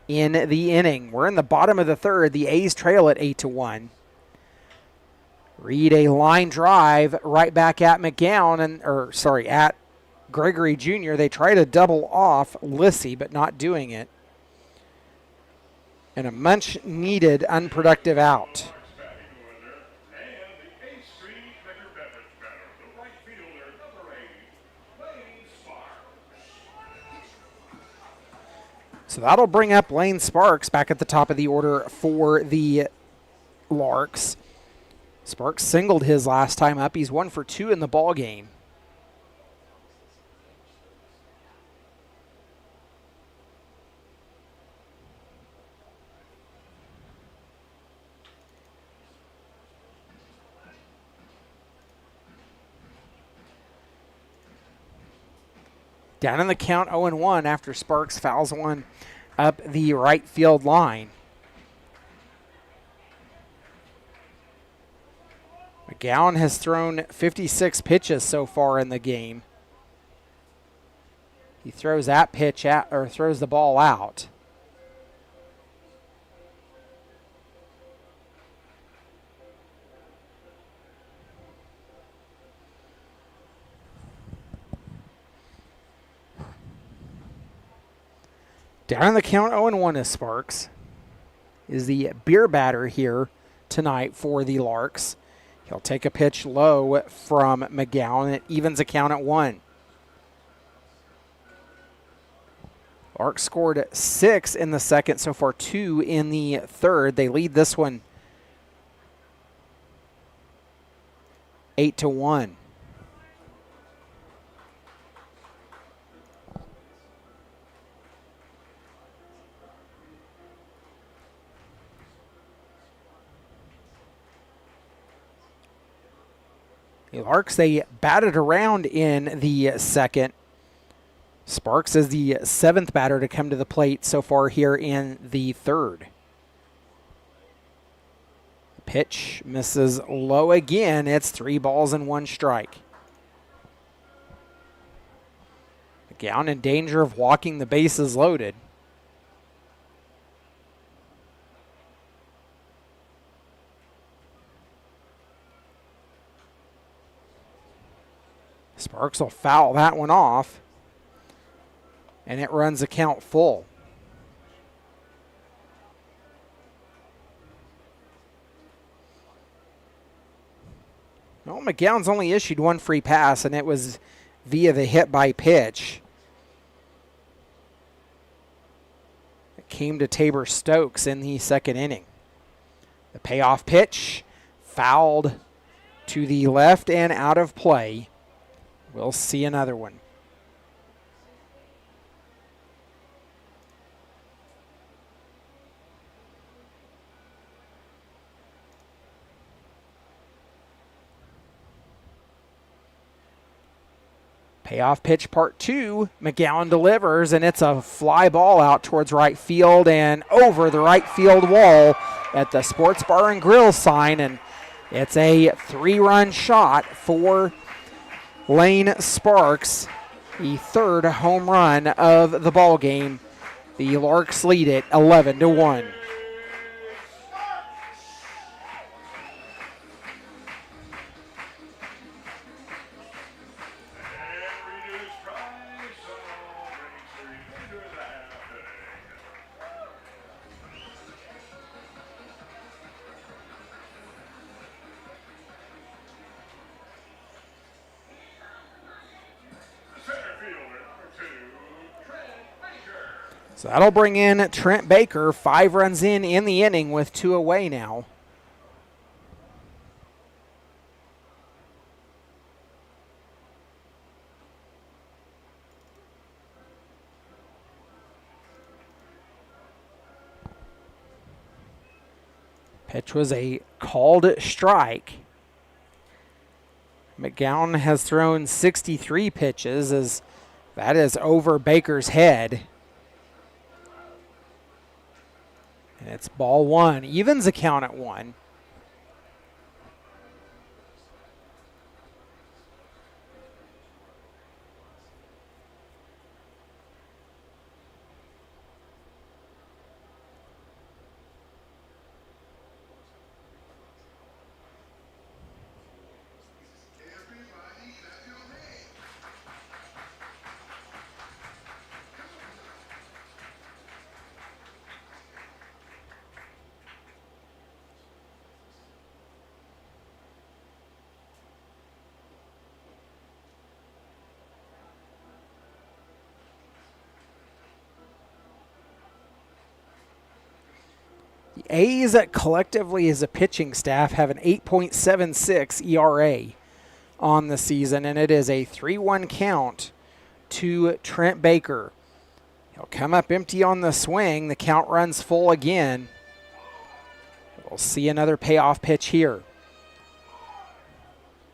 in the inning. We're in the bottom of the third. The A's trail at 8-1. Reed a line drive right back at McGowan, at Gregory Jr. They try to double off Lissy, but not doing it. And a much-needed unproductive out. So that'll bring up Lane Sparks back at the top of the order for the Larks. Sparks singled his last time up. He's 1 for 2 in the ball game. Down in the count 0-1 after Sparks fouls one up the right field line. McGowan has thrown 56 pitches so far in the game. He throws throws the ball out. Down in the count 0-1 is Sparks. Is the beer batter here tonight for the Larks. He'll take a pitch low from McGowan. It evens the count at 1. Larks scored 6 in the second, so far 2 in the third. They lead this one 8-1. The Larks, they batted around in the second. Sparks is the 7th batter to come to the plate so far here in the third. Pitch misses low again. It's 3 balls and 1 strike. McGowan in danger of walking the bases loaded. Sparks will foul that one off, and it runs the count full. Well, McGowan's only issued 1 free pass, and it was via the hit by pitch. It came to Tabor Stokes in the second inning. The payoff pitch fouled to the left and out of play. We'll see another one. Payoff pitch part 2. McGowan delivers, and it's a fly ball out towards right field and over the right field wall at the Sports Bar and Grill sign, and it's a 3-run shot for Lane Sparks, the 3rd home run of the ball game. The Larks lead it 11-1. So that'll bring in Trent Baker, 5 runs in the inning with 2 away now. Pitch was a called strike. McGowan has thrown 63 pitches, as that is over Baker's head. And it's ball 1. Evens the count at 1. The A's collectively as a pitching staff have an 8.76 ERA on the season, and it is a 3-1 count to Trent Baker. He'll come up empty on the swing. The count runs full again. We'll see another payoff pitch here.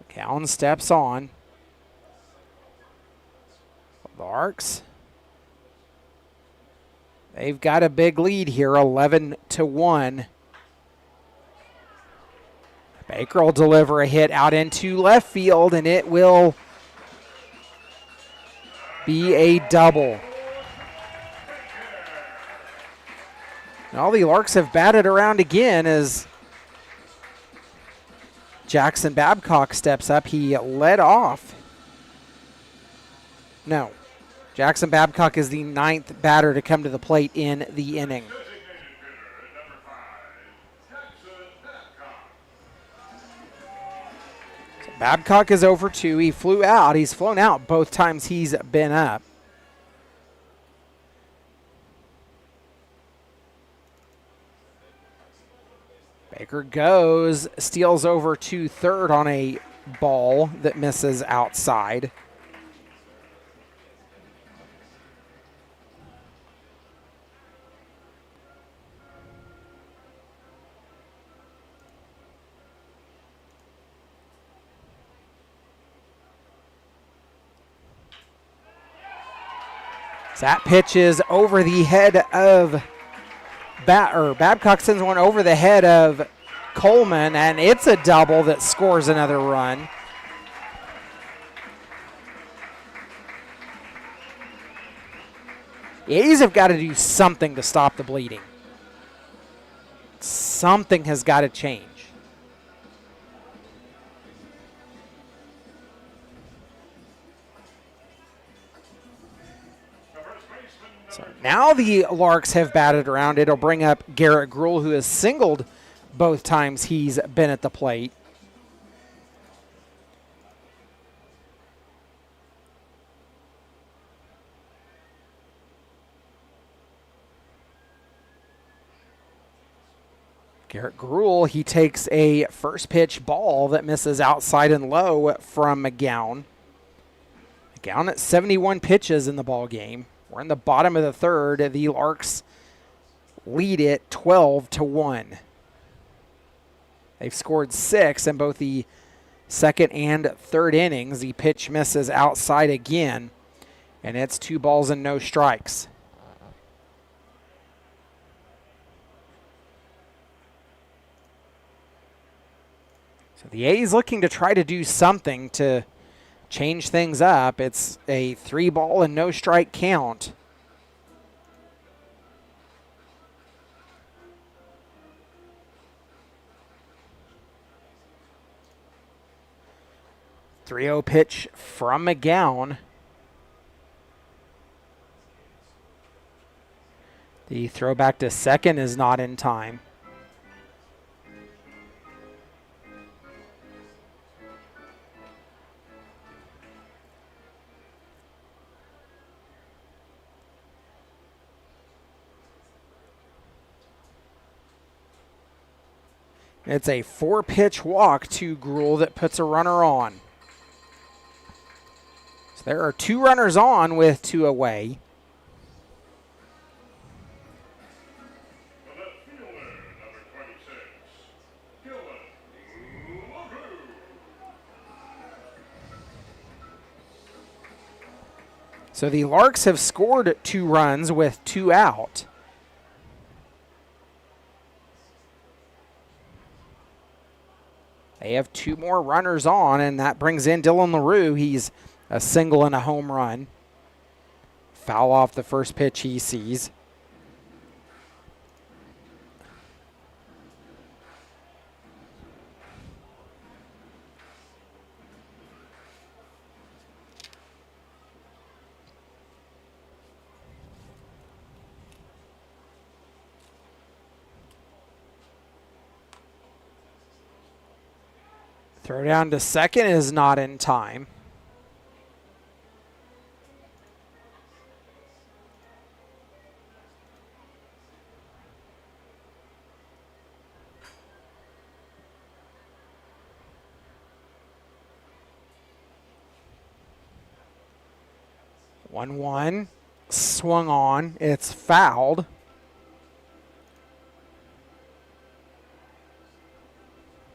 McGowan steps on. Larks. They've got a big lead here, 11-1. Baker will deliver a hit out into left field, and it will be a double. Now the Larks have batted around again as Jackson Babcock steps up. He led off. No. Jackson Babcock is the 9th batter to come to the plate in the inning. So Babcock is over 2. He flew out. He's flown out both times he's been up. Baker goes, steals over to third on a ball that misses outside. That pitch is over the head of Babcock sends one over the head of Coleman, and it's a double that scores another run. The A's have got to do something to stop the bleeding. Something has got to change. So now the Larks have batted around. It'll bring up Garrett Gruhl, who has singled both times he's been at the plate. Garrett Gruhl, he takes a first pitch ball that misses outside and low from McGowan. McGowan at 71 pitches in the ball game. We're in the bottom of the third. The Larks lead it 12-1. They've scored 6 in both the second and third innings. The pitch misses outside again, and it's 2 balls and no strikes. So the A's looking to try to do something to change things up. It's a 3 ball and no strike count. .30 pitch from McGowan. The throw back to second is not in time. It's a 4-pitch walk to Gruel that puts a runner on. So there are 2 runners on with 2 away. The left fielder, number 26, Dylan LaRue. So the Larks have scored 2 runs with 2 out. They have 2 more runners on, and that brings in Dylan LaRue. He's a single and a home run. Foul off the first pitch he sees. Throw down to second is not in time. One swung on. It's fouled.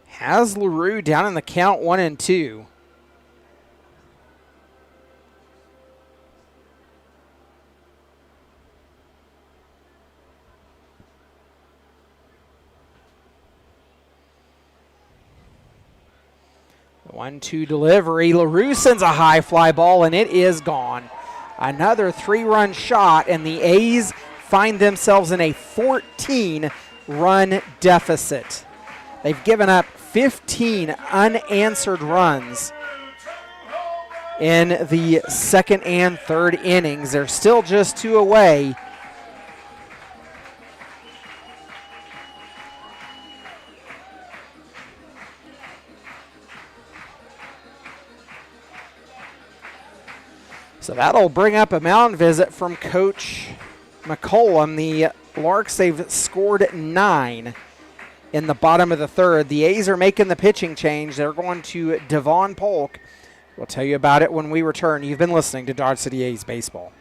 Has LaRue down in the count 1-2. The 1-2 delivery. LaRue sends a high fly ball, and it is gone. Another 3-run shot, and the A's find themselves in a 14-run deficit. They've given up 15 unanswered runs in the second and third innings. They're still just 2 away. So that'll bring up a mound visit from Coach McCollum. The Larks, they've scored 9 in the bottom of the third. The A's are making the pitching change. They're going to Devon Polk. We'll tell you about it when we return. You've been listening to Dodge City A's Baseball.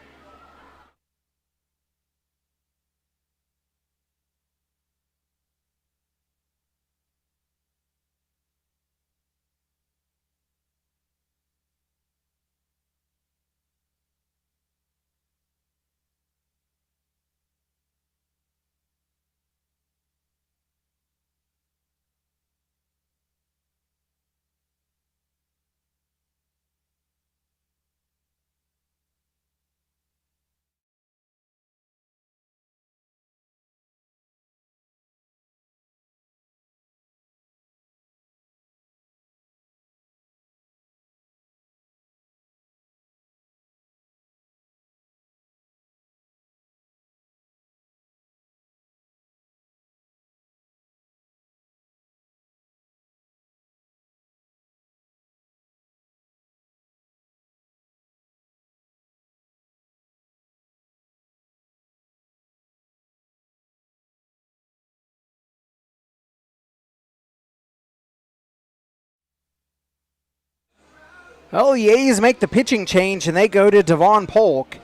Well, the A's make the pitching change, and they go to Devon Polk.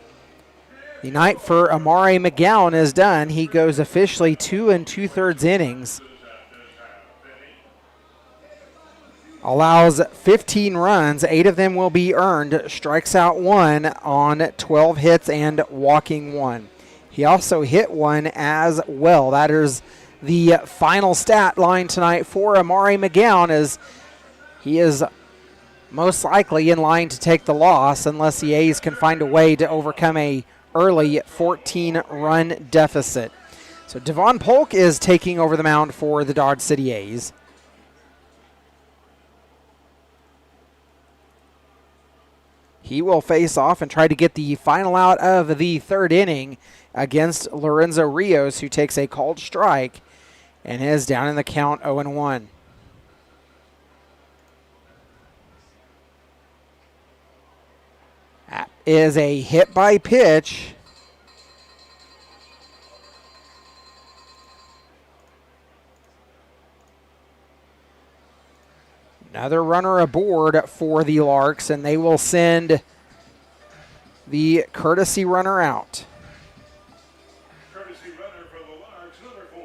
The night for Amari McGowan is done. He goes officially 2 2/3 innings. Allows 15 runs. 8 of them will be earned. Strikes out 1 on 12 hits and walking 1. He also hit 1 as well. That is the final stat line tonight for Amari McGowan, as he is most likely in line to take the loss unless the A's can find a way to overcome a early 14-run deficit. So Devon Polk is taking over the mound for the Dodge City A's. He will face off and try to get the final out of the third inning against Lorenzo Rios, who takes a called strike and is down in the count 0-1. That is a hit by pitch. Another runner aboard for the Larks, and they will send the courtesy runner out. Courtesy runner for the Larks, number 4,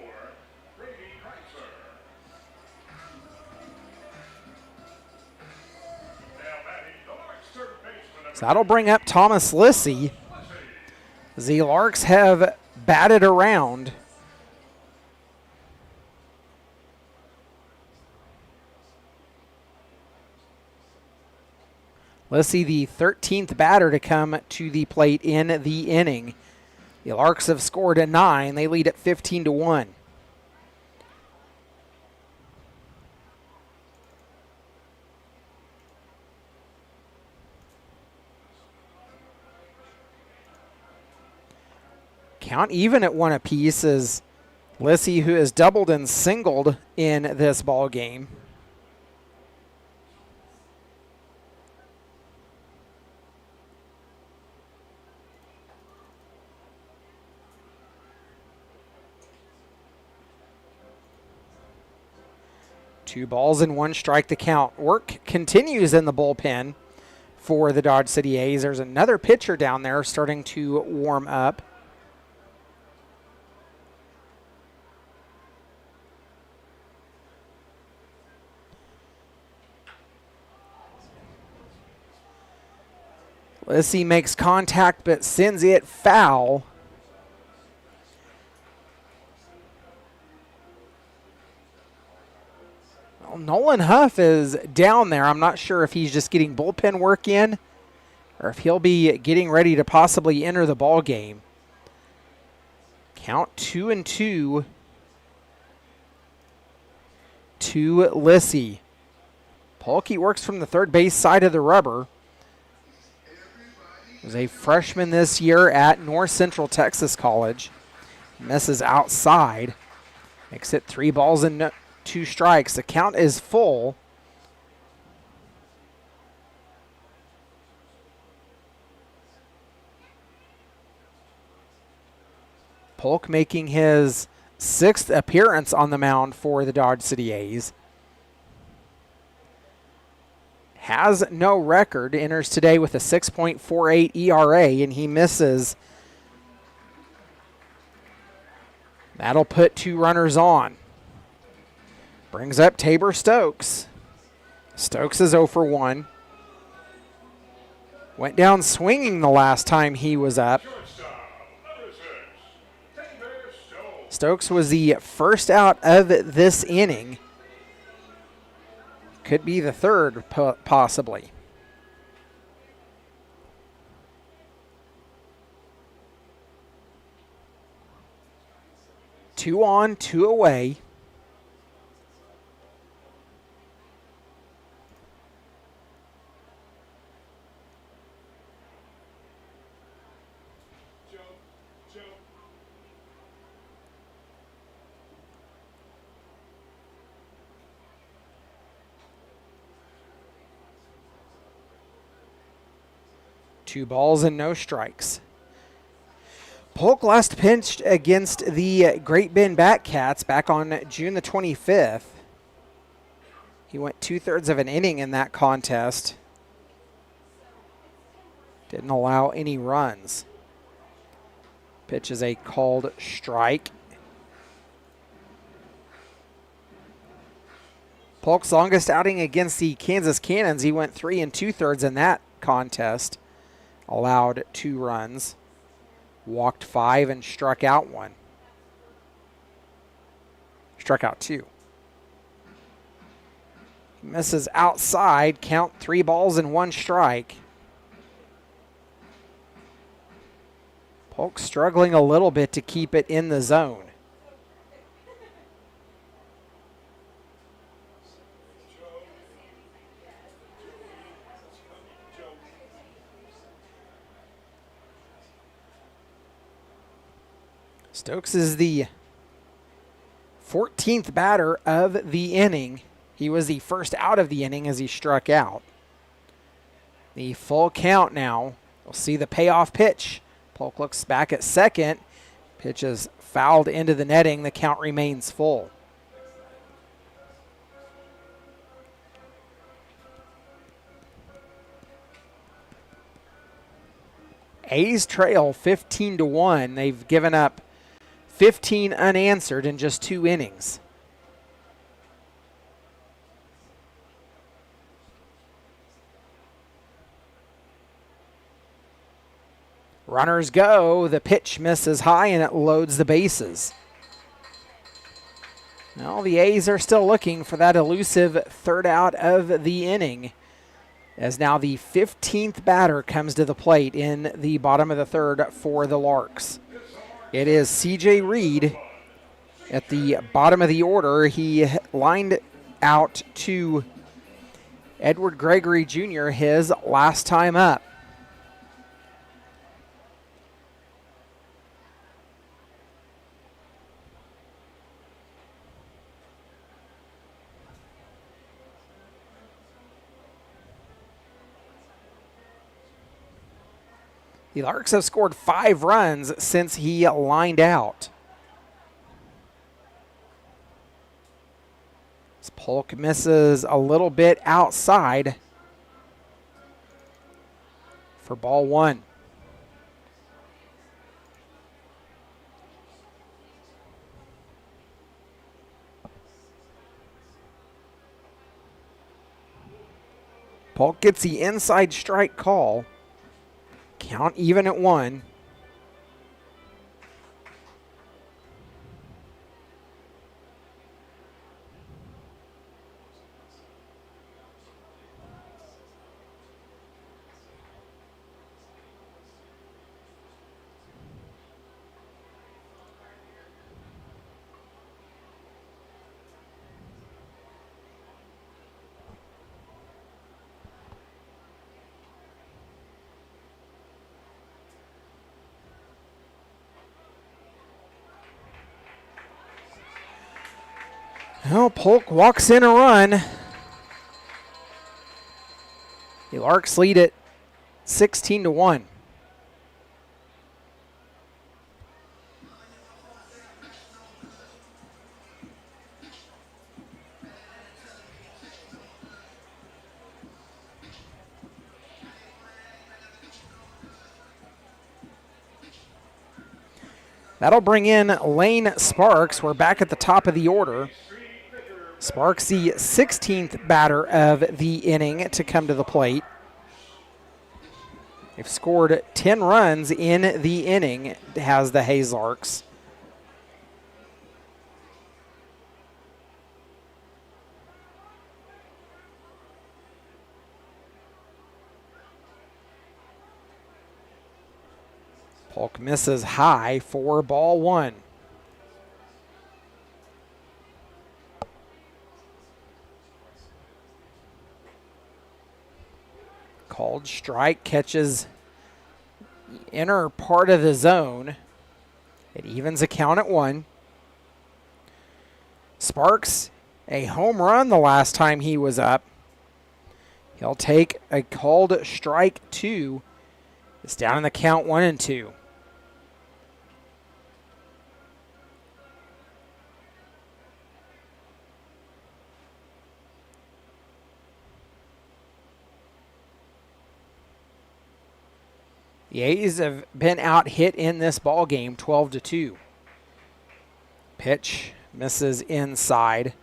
Brady Chrysler. Now batting the Larks third baseman. So that'll bring up Thomas Lissy. The Larks have batted around. Lissy, the 13th batter to come to the plate in the inning. The Larks have scored a 9. They lead at 15-1. Count even at 1 apiece is Lissy, who has doubled and singled in this ball game. Two balls and 1 strike the count. Work continues in the bullpen for the Dodge City A's. There's another pitcher down there starting to warm up. Lissy makes contact but sends it foul. Well, Nolan Huff is down there. I'm not sure if he's just getting bullpen work in or if he'll be getting ready to possibly enter the ball game. Count 2-2 to Lissy. Polke works from the third base side of the rubber. Was a freshman this year at North Central Texas College. Misses outside. Makes it 3 balls and 2 strikes. The count is full. Polk making his 6th appearance on the mound for the Dodge City A's. Has no record, enters today with a 6.48 ERA, and he misses. That'll put 2 runners on. Brings up Tabor Stokes. Stokes is 0 for 1. Went down swinging the last time he was up. Stokes was the first out of this inning. Could be the third, possibly. Two on, 2 away. Two balls and no strikes. Polk last pitched against the Great Bend Batcats back on June the 25th. He went 2/3 of an inning in that contest. Didn't allow any runs. Pitch is a called strike. Polk's longest outing against the Kansas Cannons, he went 3 2/3 in that contest. Allowed 2 runs, walked 5 and struck out 1. Struck out 2. Misses outside, count 3 balls and 1 strike. Polk struggling a little bit to keep it in the zone. Stokes is the 14th batter of the inning. He was the first out of the inning as he struck out. The full count now. We'll see the payoff pitch. Polk looks back at second. Pitch is fouled into the netting. The count remains full. A's trail 15-1. They've given up 15 unanswered in just 2 innings. Runners go. The pitch misses high and it loads the bases. Well, the A's are still looking for that elusive third out of the inning, as now the 15th batter comes to the plate in the bottom of the third for the Larks. It is C.J. Reed at the bottom of the order. He lined out to Edward Gregory Jr. his last time up. The Larks have scored 5 runs since he lined out. This Polk misses a little bit outside for ball 1. Polk gets the inside strike call. Count even at 1. Well, Polk walks in a run. The Larks lead it 16-1. That'll bring in Lane Sparks. We're back at the top of the order. Sparks, the 16th batter of the inning to come to the plate. They've scored 10 runs in the inning, has the Hayes Larks. Polk misses high for ball 1. Called strike, catches the inner part of the zone. It evens a count at 1. Sparks, a home run the last time he was up. He'll take a called strike 2. It's down in the count 1-2. The A's have been out hit in this ball game, 12-2. Pitch misses inside.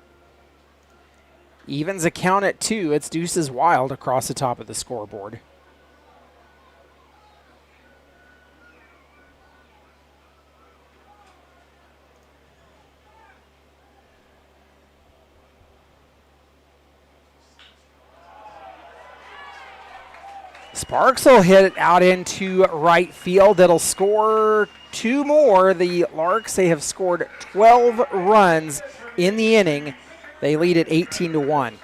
Evens a count at 2. It's Deuces Wild across the top of the scoreboard. Sparks will hit it out into right field. It'll score 2 more. The Larks, they have scored 12 runs in the inning. They lead at 18-1.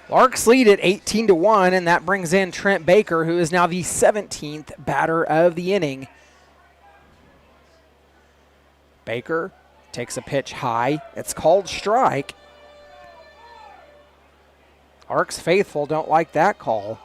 Larks lead at 18-1, and that brings in Trent Baker, who is now the 17th batter of the inning. Baker takes a pitch high. It's called strike. Larks faithful don't like that call.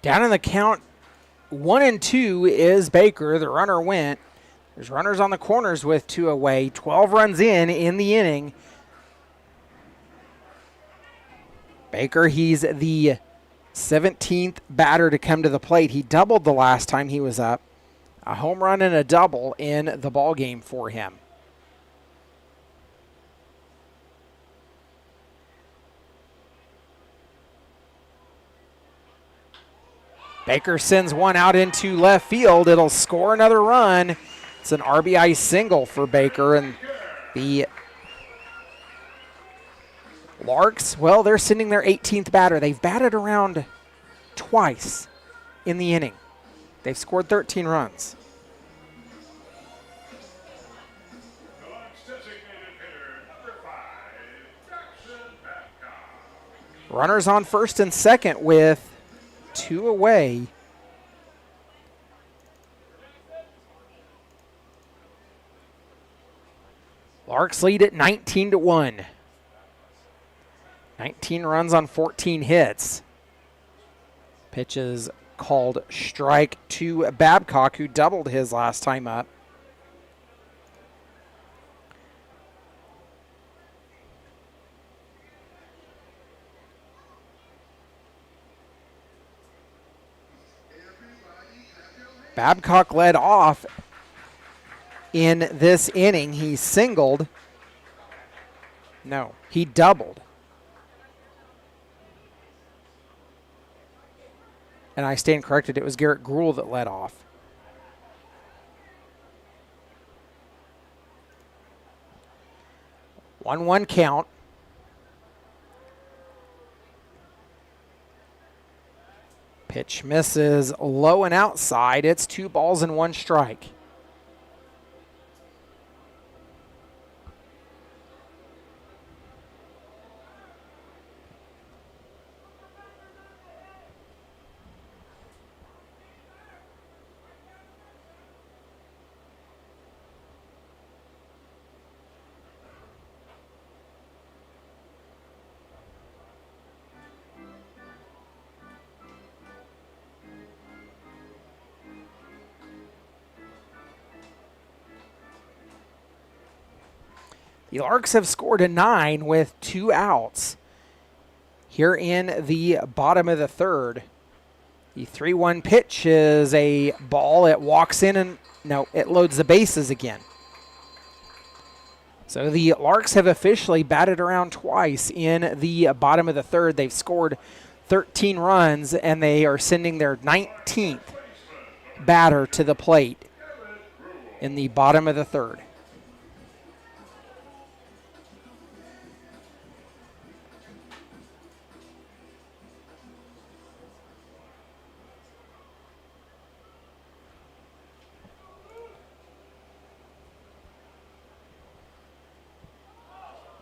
Down in the count, 1-2 is Baker. The runner went. There's runners on the corners with 2 away. 12 runs in the inning. Baker, he's the 17th batter to come to the plate. He doubled the last time he was up. A home run and a double in the ball game for him. Baker sends one out into left field. It'll score another run. It's an RBI single for Baker. And the Larks, well, they're sending their 18th batter. They've batted around twice in the inning. They've scored 13 runs. The Larks designated hitter, number 5, Jackson Babcock. Runners on first and second with 2 away. Larks lead at 19-1. 19 runs on 14 hits. Pitch is called strike to Babcock, who doubled his last time up. Babcock led off in this inning. He singled. No, he doubled. And I stand corrected, it was Garrett Gruhl that led off. One count. Pitch misses low and outside. It's 2 balls and 1 strike. The Larks have scored a 9 with 2 outs here in the bottom of the third. The 3-1 pitch is a ball. It walks in and, no, it loads the bases again. So the Larks have officially batted around twice in the bottom of the third. They've scored 13 runs, and they are sending their 19th batter to the plate in the bottom of the third.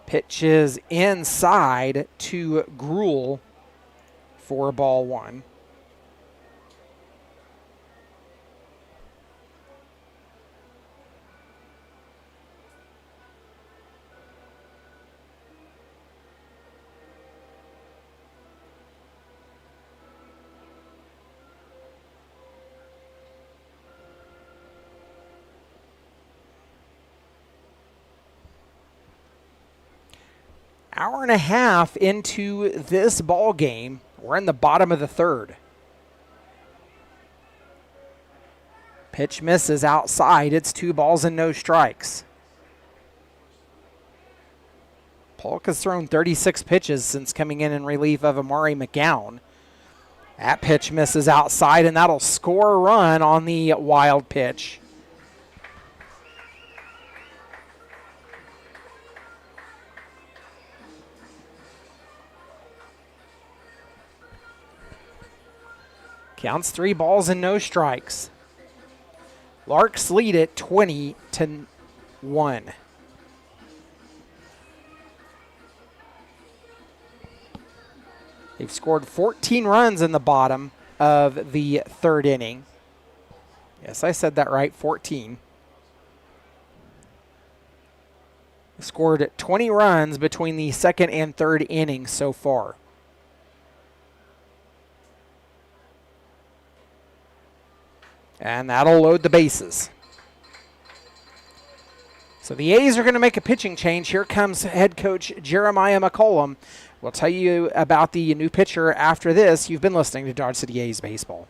Pitch is inside to Gruhl for ball 1. Hour and a half into this ball game. We're in the bottom of the third. Pitch misses outside. It's 2 balls and no strikes. Polk has thrown 36 pitches since coming in relief of Amari McGowan. That pitch misses outside, and that'll score a run on the wild pitch. Counts 3 balls and no strikes. Larks lead it 20-1. They've scored 14 runs in the bottom of the third inning. Yes, I said that right, 14. They scored 20 runs between the second and third innings so far. And that'll load the bases. So the A's are going to make a pitching change. Here comes head coach Jeremiah McCollum. We'll tell you about the new pitcher after this. You've been listening to Dodge City A's Baseball.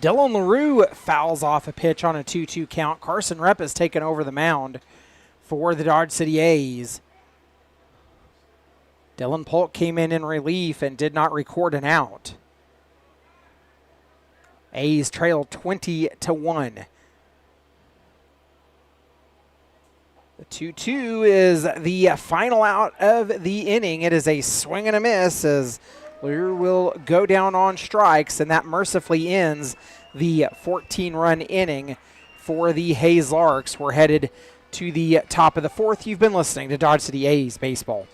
Dylan LaRue fouls off a pitch on a 2-2 count. Carson Repp has taken over the mound for the Dodge City A's. Dylan Polk came in relief and did not record an out. A's trail 20-1. The 2-2 is the final out of the inning. It is a swing and a miss as Lear will go down on strikes, and that mercifully ends the 14-run inning for the Hayes Larks. We're headed to the top of the fourth. You've been listening to Dodge City A's Baseball.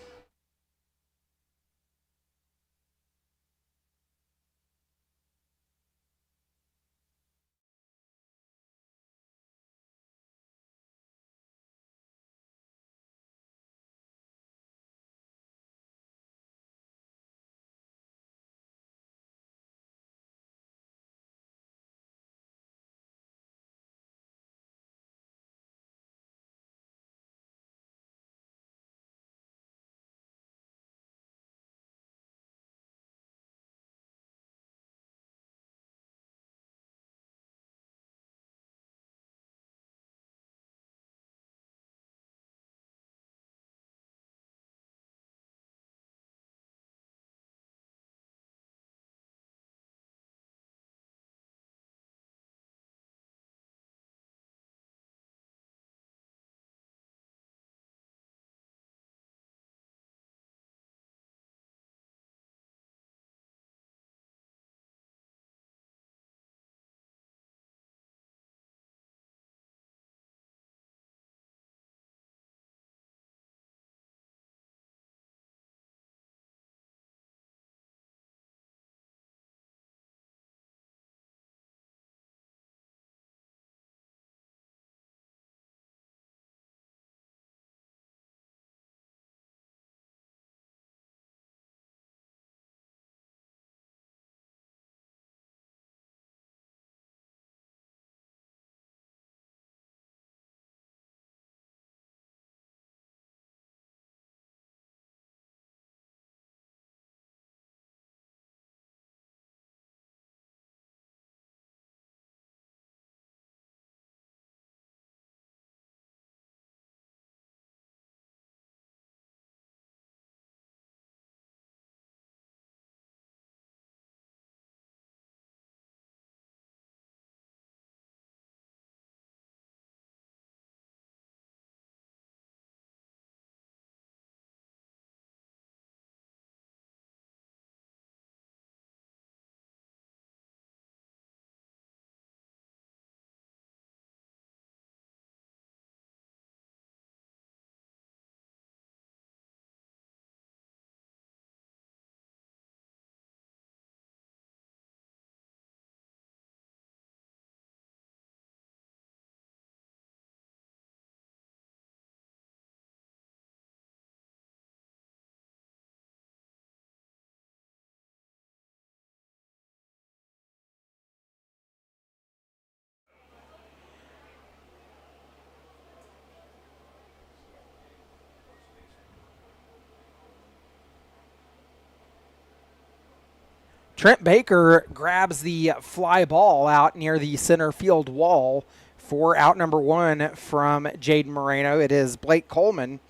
Trent Baker grabs the fly ball out near the center field wall for out number one from Jaden Moreno. It is Blake Coleman.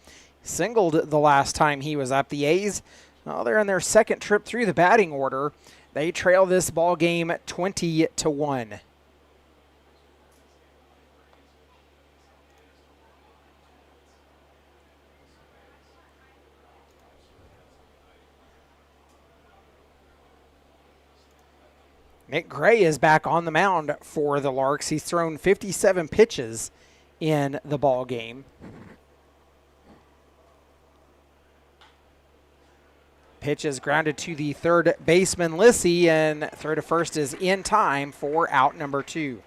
Singled the last time he was up. The A's, well, they're in their second trip through the batting order. They trail this ball game 20-1. Nick Gray is back on the mound for the Larks. He's thrown 57 pitches in the ball game. Pitch is grounded to the third baseman, Lissy, and throw to first is in time for out number two.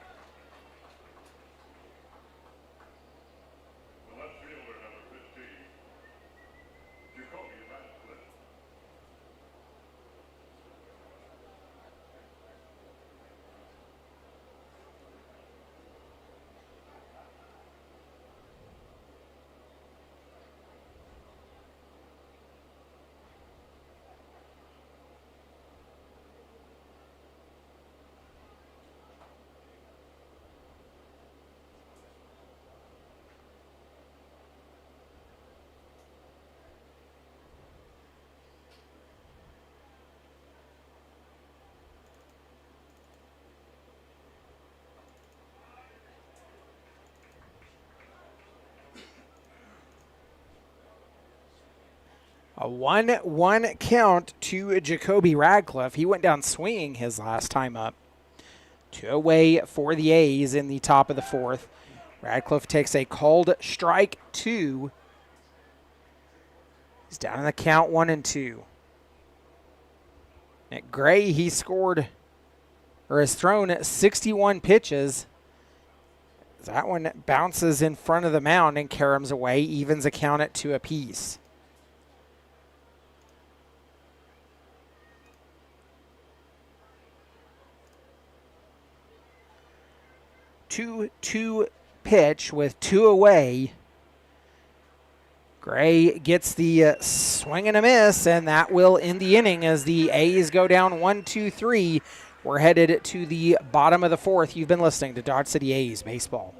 A 1-1 count to Jacoby Radcliffe. He went down swinging his last time up. 2 away for the A's in the top of the 4th. Radcliffe takes a called strike 2. He's down in the count 1-2. Nick Gray, he scored, or has thrown 61 pitches. That one bounces in front of the mound and caroms away, evens a count at 2 apiece. Two pitch with 2 away. Gray gets the swing and a miss, and that will end the inning as the A's go down 1-2-3. We're headed to the bottom of the 4th. You've been listening to Dodge City A's Baseball.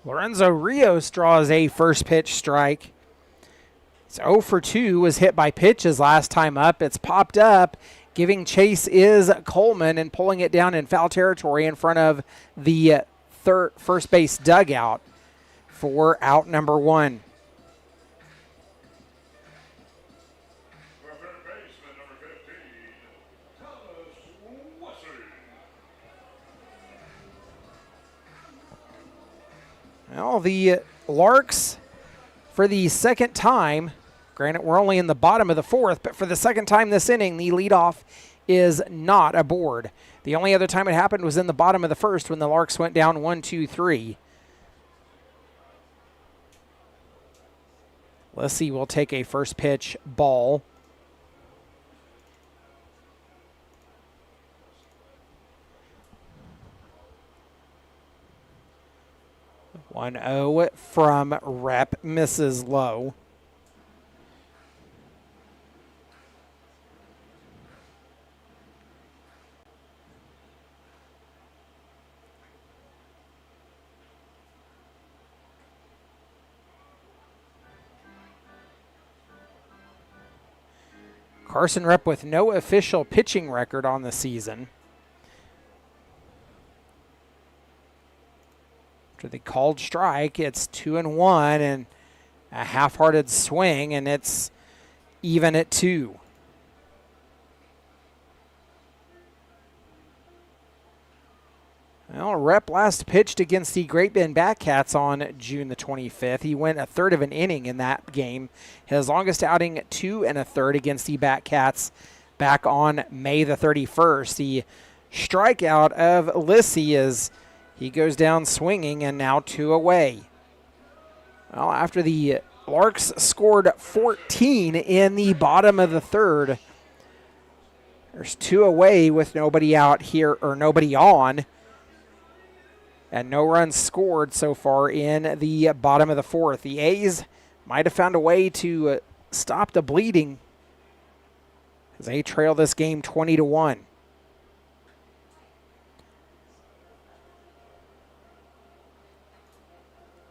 Lorenzo Rios draws a first pitch strike. It's 0 for 2, was hit by pitches last time up. It's popped up. Giving chase is Coleman and pulling it down in foul territory in front of the first base dugout for out number 1. For third baseman, number 15, Thomas Wesley. Well, the Larks, for the second time, granted we're only in the bottom of the 4th, but for the second time this inning, the leadoff is not aboard. The only other time it happened was in the bottom of the 1st when the Larks went down 1-2-3. Lissy will take a first pitch ball. One 0 from Rep, misses low. Carson Rep with no official pitching record on the season. After the called strike, it's 2-1 and a half-hearted swing, and it's even at 2. Well, Rep last pitched against the Great Bend Batcats on June the 25th. He went a third of an inning in that game. His longest outing, 2 1/3 against the Batcats back on May the 31st. The strikeout of Lissy as he goes down swinging, and now 2 away. Well, after the Larks scored 14 in the bottom of the third, there's 2 away with nobody out here, or nobody on. And no runs scored so far in the bottom of the fourth. The A's might have found a way to stop the bleeding as they trail this game 20-1.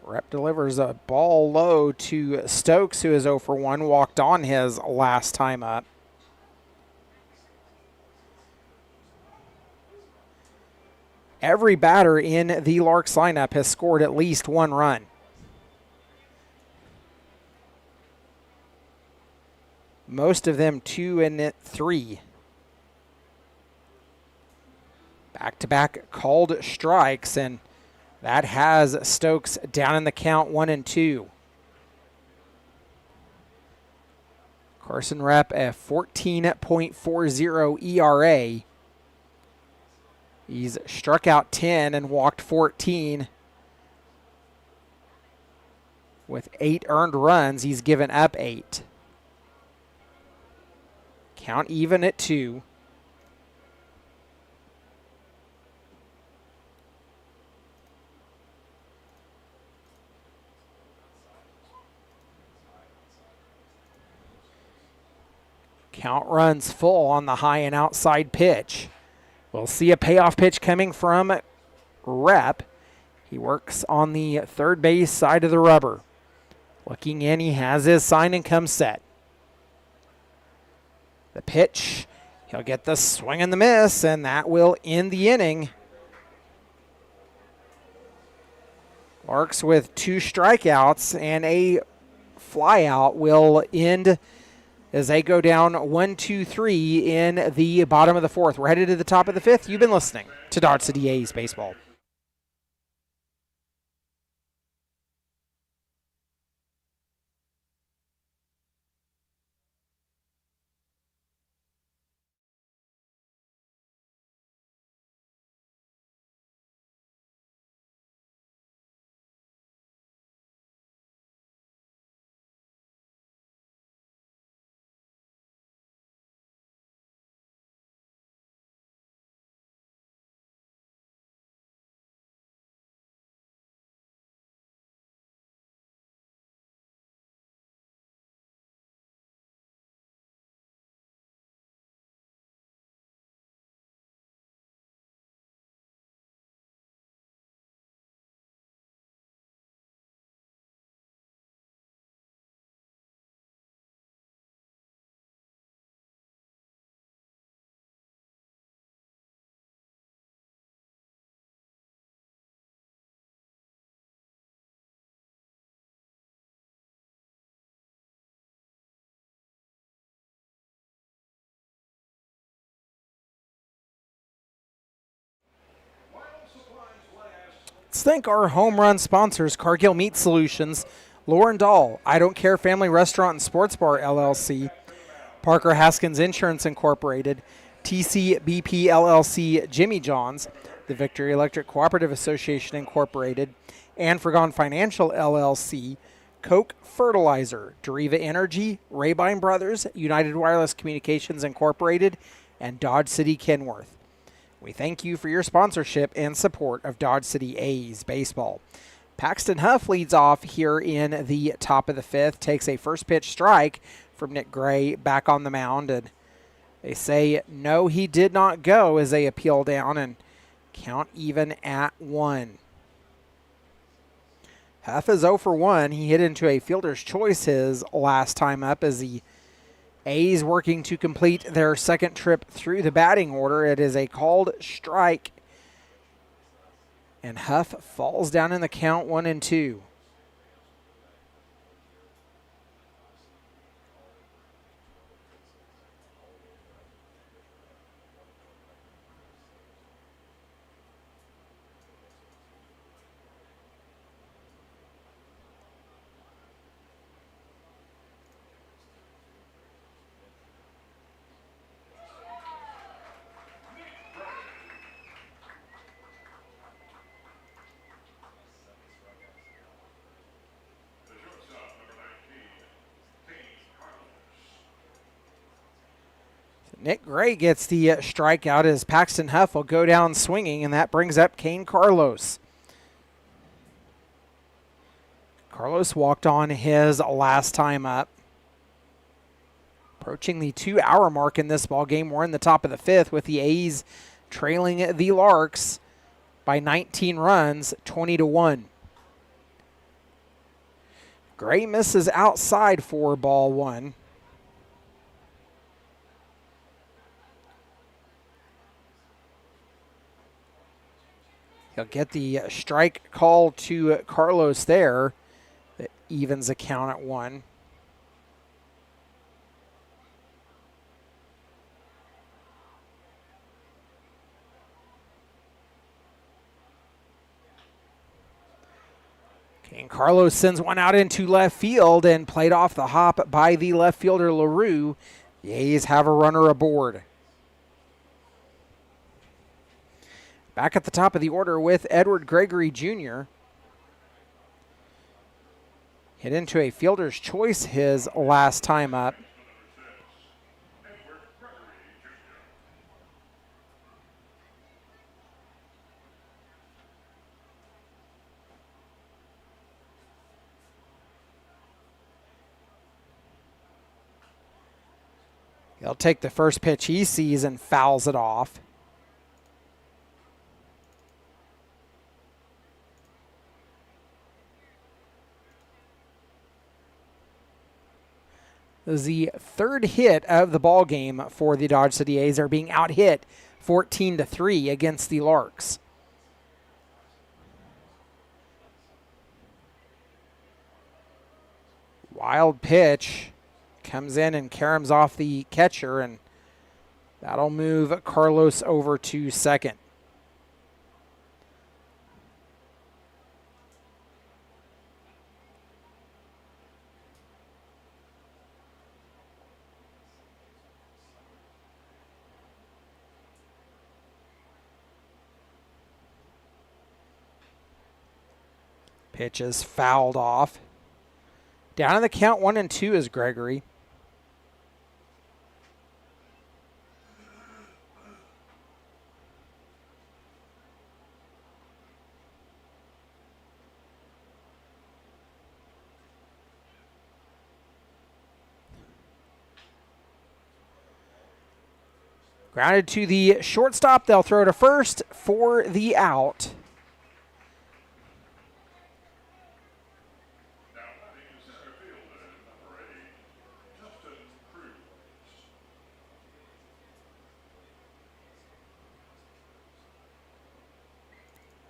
Rep delivers a ball low to Stokes, who is 0 for 1, walked on his last time up. Every batter in the Larks lineup has scored at least 1 run. Most of them 2 and 3. Back-to-back called strikes, and that has Stokes down in the count 1-2. Carson Rep a 14.40 ERA. He's struck out 10 and walked 14. With 8 earned runs, he's given up 8. Count even at 2. Count runs full on the high and outside pitch. We'll see a payoff pitch coming from Rep. He works on the third base side of the rubber. Looking in, he has his sign and comes set. The pitch, he'll get the swing and the miss, and that will end the inning. Larks with 2 strikeouts and a flyout will end as they go down 1-2-3 in the bottom of the fourth. We're headed to the top of the fifth. You've been listening to Dodge City A's Baseball. Let's thank our home run sponsors, Cargill Meat Solutions, Lauren Dahl, I Don't Care Family Restaurant and Sports Bar, LLC, Parker Haskins Insurance Incorporated, TCBP LLC, Jimmy John's, the Victory Electric Cooperative Association Incorporated, and Forgone Financial LLC, Koch Fertilizer, Deriva Energy, Rabine Brothers, United Wireless Communications Incorporated, and Dodge City Kenworth. We thank you for your sponsorship and support of Dodge City A's Baseball. Paxton Huff leads off here in the top of the fifth, takes a first pitch strike from Nick Gray back on the mound, and they say no, he did not go as they appeal down and count even at 1. Huff is 0 for 1. He hit into a fielder's choice his last time up as the A's working to complete their second trip through the batting order. It is a called strike, and Huff falls down in the count 1-2. Nick Gray gets the strikeout as Paxton Huff will go down swinging, and that brings up Kane Carlos. Carlos walked on his last time up. Approaching the 2-hour mark in this ball game. We're in the top of the fifth with the A's trailing the Larks by 19 runs, 20-1. Gray misses outside for ball one. He'll get the strike call to Carlos there. That evens the count at 1. And Carlos sends one out into left field and played off the hop by the left fielder LaRue. The A's have a runner aboard. Back at the top of the order with Edward Gregory Jr. Hit into a fielder's choice his last time up. He'll take the first pitch he sees and fouls it off. This is the third hit of the ball game for the Dodge City A's. They're being out-hit 14-3 against the Larks. Wild pitch. Comes in and caroms off the catcher, and that'll move Carlos over to second. Pitch is fouled off. Down in the count, 1-2 is Gregory. Grounded to the shortstop. They'll throw to first for the out.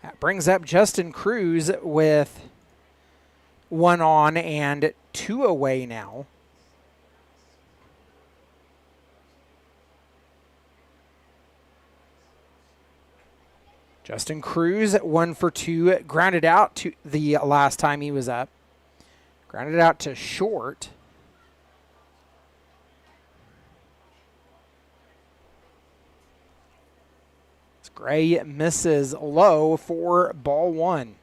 That brings up Justin Cruz with 1 on and 2 away now. Justin Cruz 1 for 2, grounded out to the last time he was up. Grounded out to short. Gray misses low for ball 1.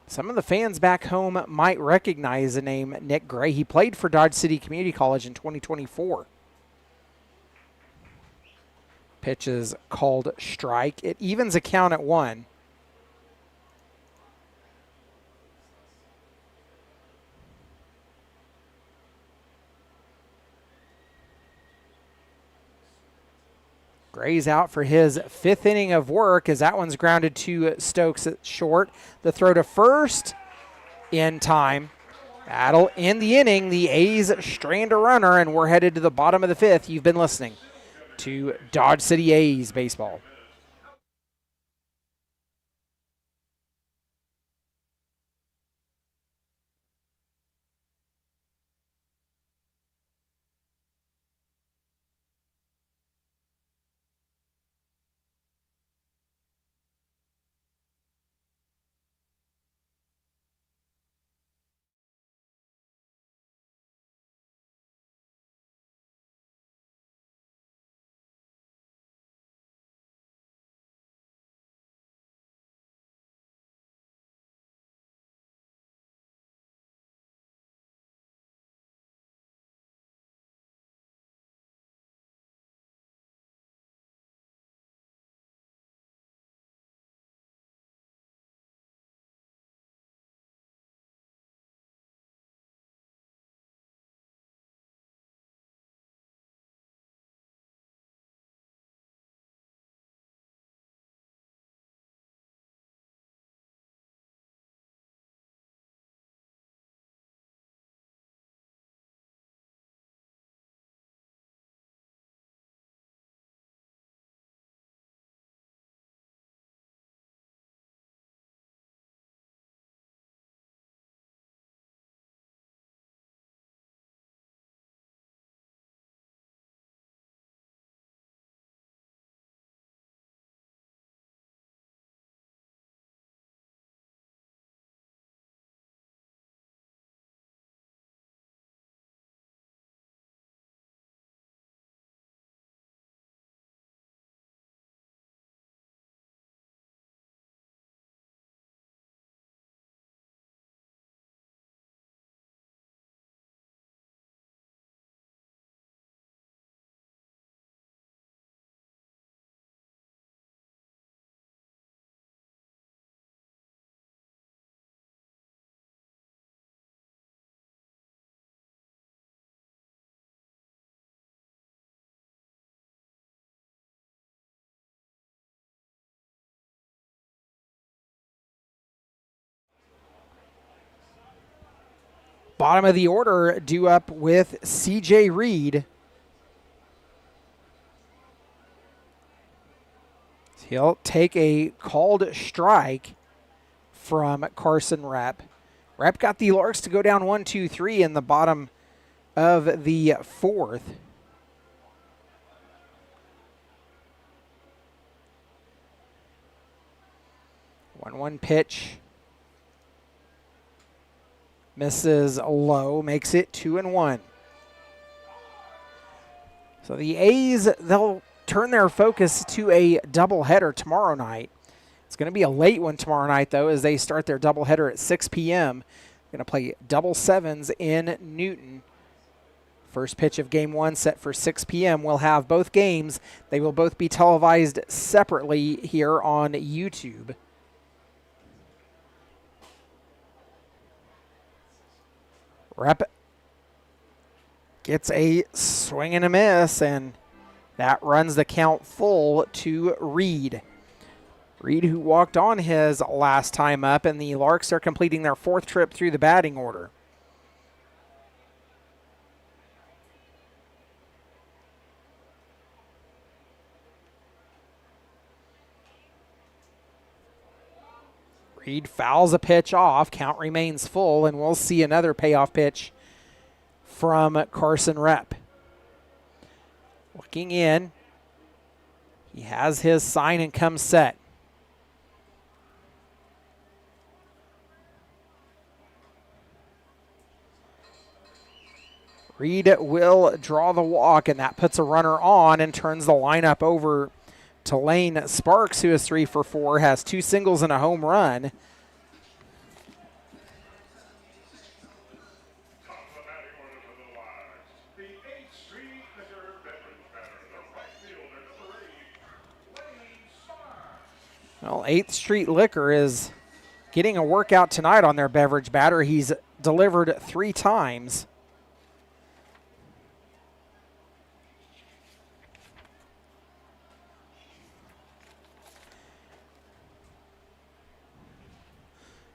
Some of the fans back home might recognize the name Nick Gray. He played for Dodge City Community College in 2024. Pitch is called strike. It evens a count at 1. Gray's out for his 5th inning of work as that one's grounded to Stokes at short. The throw to first in time. That'll end the inning. The A's strand a runner, and we're headed to the bottom of the 5th. You've been listening to Dodge City A's baseball. Bottom of the order due up with C.J. Reed. He'll take a called strike from Carson Rep. Rep got the Larks to go down 1-2-3 in the bottom of the fourth. One pitch. Misses low, makes it 2-1. So the A's, they'll turn their focus to a doubleheader tomorrow night. It's going to be a late one tomorrow night, though, as they start their doubleheader at 6 p.m. Going to play double sevens in Newton. First pitch of game one set for 6 p.m. We'll have both games. They will both be televised separately here on YouTube. Rep gets a swing and a miss, and that runs the count full to Reed. Reed, who walked on his last time up, and the Larks are completing their fourth trip through the batting order. Reed fouls a pitch off. Count remains full, and we'll see another payoff pitch from Carson Rep. Looking in. He has his sign and comes set. Reed will draw the walk, and that puts a runner on and turns the lineup over to Lane Sparks, who is 3 for 4, has 2 singles and a home run. Well, 8th Street Liquor is getting a workout tonight on their beverage batter. He's delivered 3 times.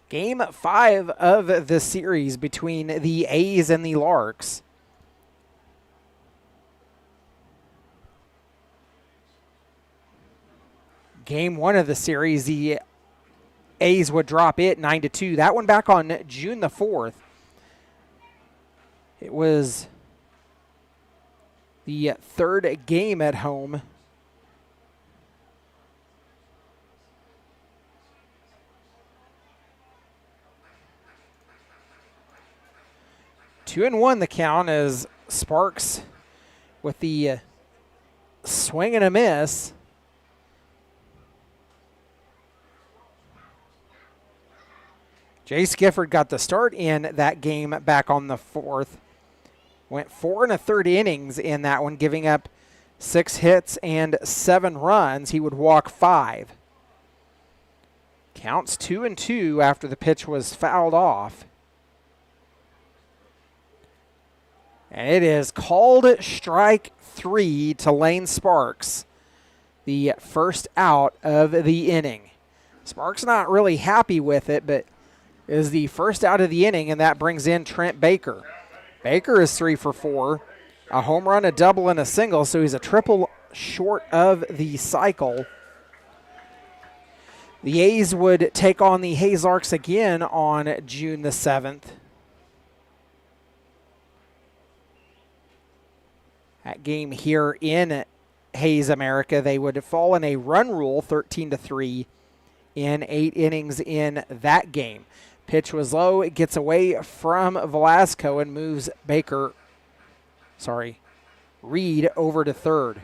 Game 5 of the series between the A's and the Larks. Game 1 of the series, the A's would drop it 9-2. That one back on June the 4th. It was the third game at home. Two and one the count as Sparks with the swing and a miss. Jay Skifford got the start in that game back on the 4th. Went 4 1/3 innings in that one, giving up 6 hits and 7 runs. He would walk 5. Counts 2-2 after the pitch was fouled off. And it is called strike 3 to Lane Sparks, the first out of the inning. Sparks not really happy with it, but is the first out of the inning, and that brings in Trent Baker. Baker is 3 for 4, a home run, a double, and a single, so he's a triple short of the cycle. The A's would take on the Hayes Larks again on June the 7th. That game here in Hayes, America, they would fall in a run rule, 13-3, in 8 innings in that game. Pitch was low. It gets away from Velasco and moves Reed over to third.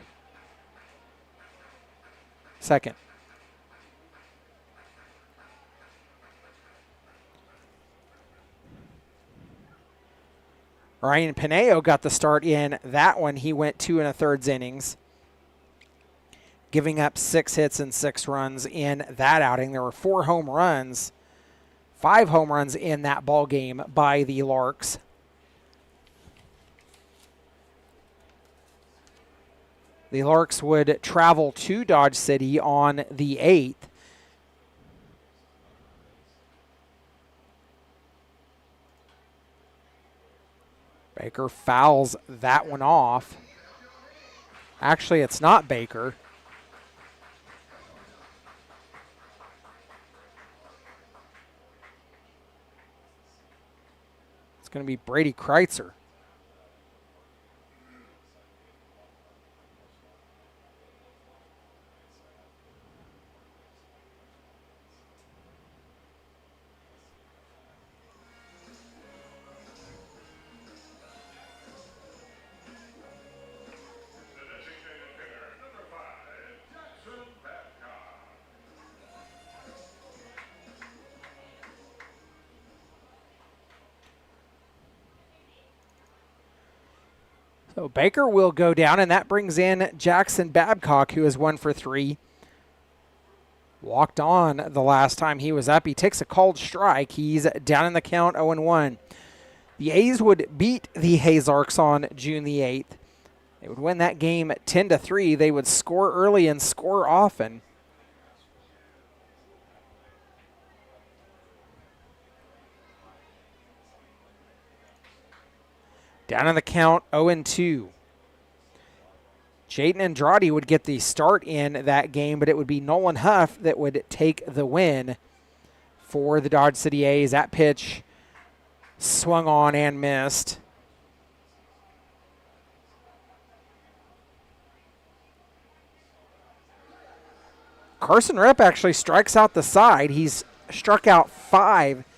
Second. Ryan Pineo got the start in that one. He went 2 1/3 innings, giving up 6 hits and 6 runs in that outing. There were 4 home runs, 5 home runs in that ball game by the Larks. The Larks would travel to Dodge City on the 8th. Baker fouls that one off. Actually, it's not Baker. It's going to be Brady Kreitzer. So Baker will go down, and that brings in Jackson Babcock, who is 1 for 3. Walked on the last time he was up. He takes a called strike. He's down in the count, 0-1. The A's would beat the Hayes Larks on June the 8th. They would win that game 10-3. They would score early and score often. Down in the count, 0-2. Jaden Andrade would get the start in that game, but it would be Nolan Huff that would take the win for the Dodge City A's. That pitch swung on and missed. Carson Rep actually strikes out the side. He's struck out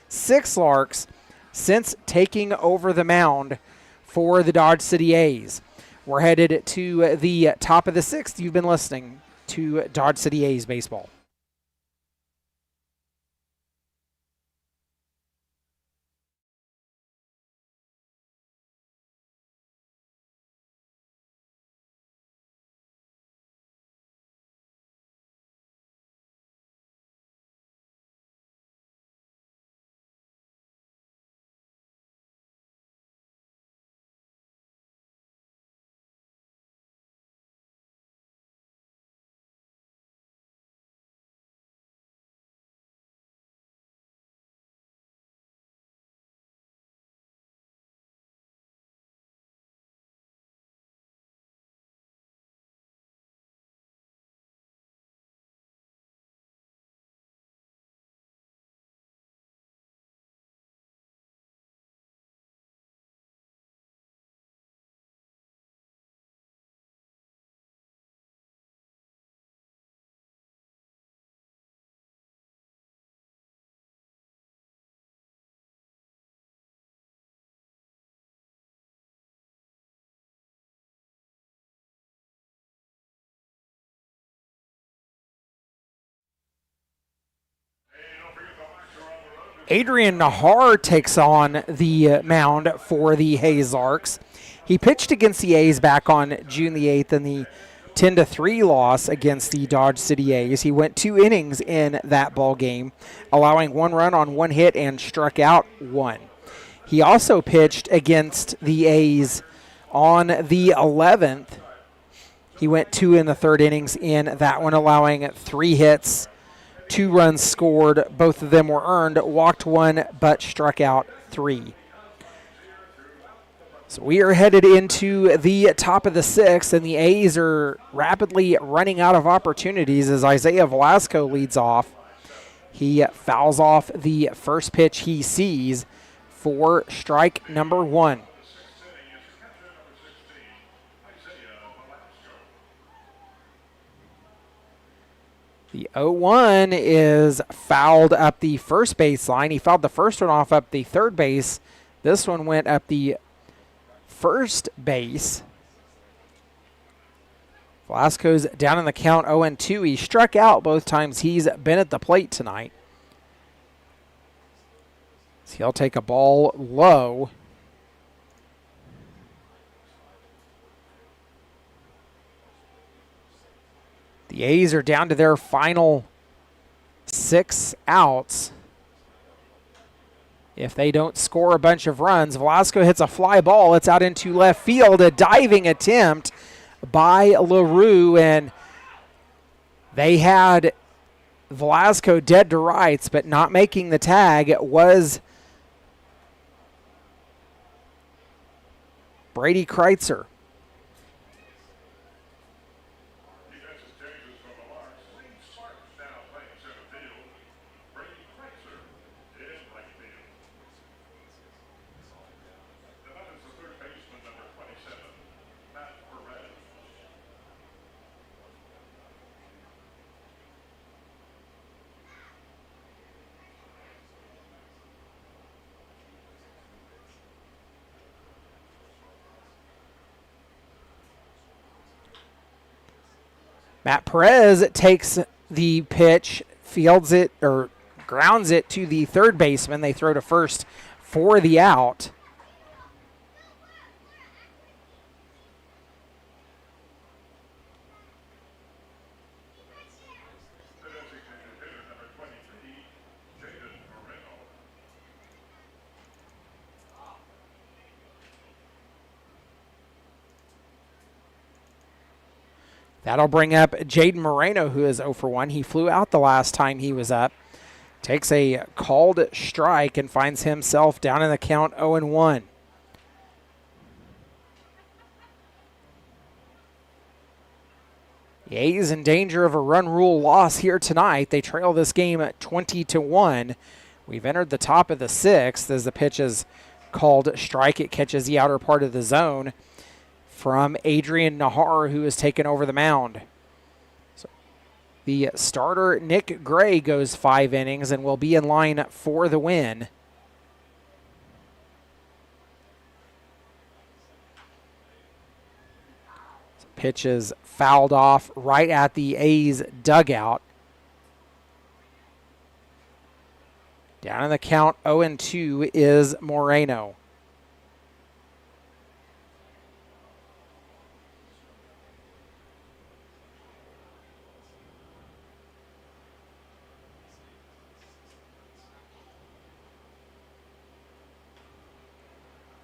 6 Larks since taking over the mound for the Dodge City A's. We're headed to the top of the 6th. You've been listening to Dodge City A's baseball. Adrian Nahar takes on the mound for the Hayes Larks. He pitched against the A's back on June the 8th in the 10-3 loss against the Dodge City A's. He went 2 innings in that ball game, allowing 1 run on 1 hit and struck out 1. He also pitched against the A's on the 11th. He went 2 in the 3rd innings in that one, allowing 3 hits, 2 runs scored. Both of them were earned, walked 1, but struck out 3. So we are headed into the top of the 6th, and the A's are rapidly running out of opportunities as Isaiah Velasco leads off. He fouls off the first pitch he sees for strike number 1. The 0-1 is fouled up the first baseline. He fouled the first one off up the third base. This one went up the first base. Velasco's down in the count 0-2. He struck out both times he's been at the plate tonight. So he'll take a ball low. The A's are down to their final 6 outs. If they don't score a bunch of runs, Velasco hits a fly ball. It's out into left field. A diving attempt by LaRue, and they had Velasco dead to rights, but not making the tag was Brady Kreitzer. Defensive changes from the Larks. Larks Park now playing center field. Brady Kreitzer in right field. And that is the third baseman, number 27, Matt Perez. Matt Perez takes the pitch, fields it, or grounds it to the third baseman. They throw to first for the out. The designated hitter, number 23, Jaden Moreno. That'll bring up Jaden Moreno, who is 0 for 1. He flew out the last time he was up. Takes a called strike and finds himself down in the count 0 and 1. The A's in danger of a run rule loss here tonight. They trail this game at 20-1. We've entered the top of the sixth as the pitch is called strike. It catches the outer part of the zone from Adrian Nahar, who has taken over the mound. So the starter, Nick Gray, goes 5 innings and will be in line for the win. Pitch is fouled off right at the A's dugout. Down in the count, 0-2 is Moreno.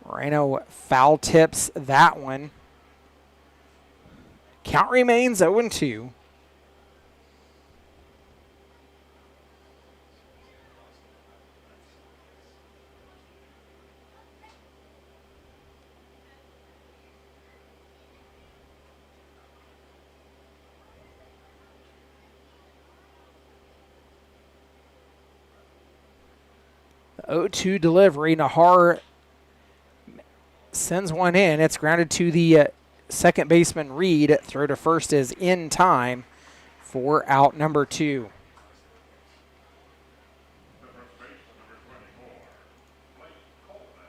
Moreno foul tips that one. Count remains 0-2. The 0-2 delivery. Nahar sends one in. It's grounded to the second baseman Reed. Throw to first is in time for out number 2. The first baseman, number 24, Blake Coleman.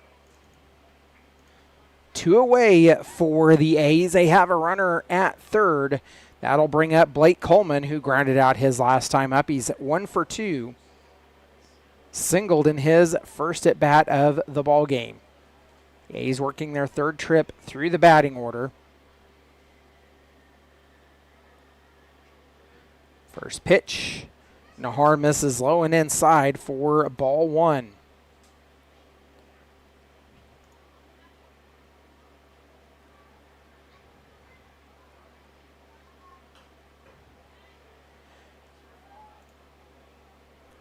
2 away for the A's. They have a runner at third. That'll bring up Blake Coleman, who grounded out his last time up. He's 1 for 2. Singled in his first at bat of the ball game. The A's working their third trip through the batting order. First pitch. Nahar misses low and inside for ball 1.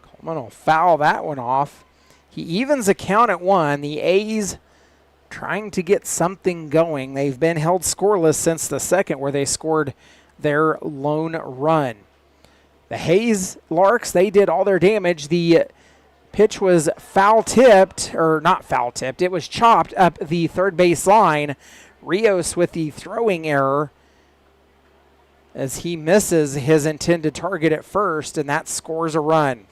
Coleman will foul that one off. He evens the count at 1. The A's trying to get something going. They've been held scoreless since the second, where they scored their lone run. The Hayes Larks, they did all their damage. The pitch was foul tipped, or not foul tipped, it was chopped up the third base line. Rios with the throwing error as he misses his intended target at first, and that scores a run.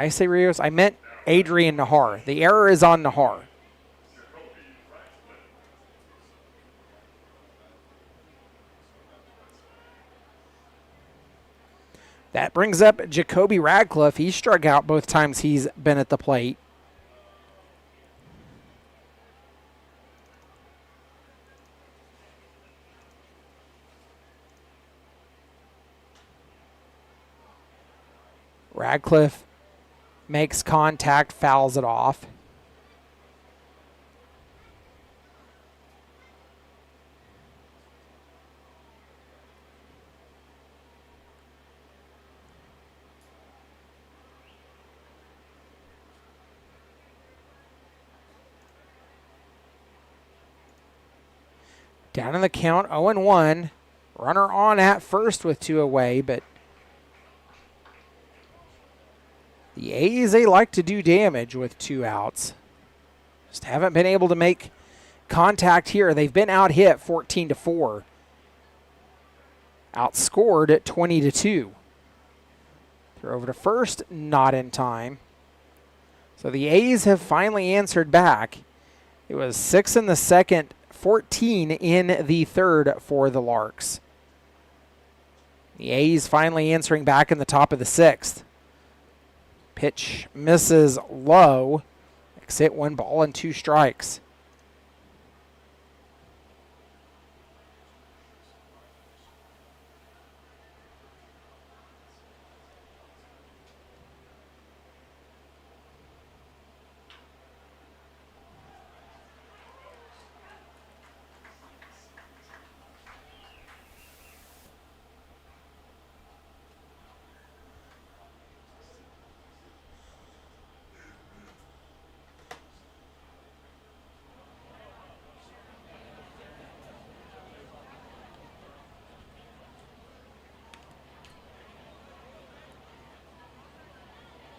I say Rios, I meant Adrian Nahar. The error is on Nahar. That brings up Jacoby Radcliffe. He struck out both times he's been at the plate. Radcliffe makes contact, fouls it off. Down in the count, 0-1. Runner on at first with 2 away, but the A's, they like to do damage with 2 outs. Just haven't been able to make contact here. They've been out hit 14-4. Outscored at 20-2. Throw over to first, not in time. So the A's have finally answered back. It was 6 in the second, 14 in the third for the Larks. The A's finally answering back in the top of the 6th. Pitch misses low. Exit 1 ball and 2 strikes.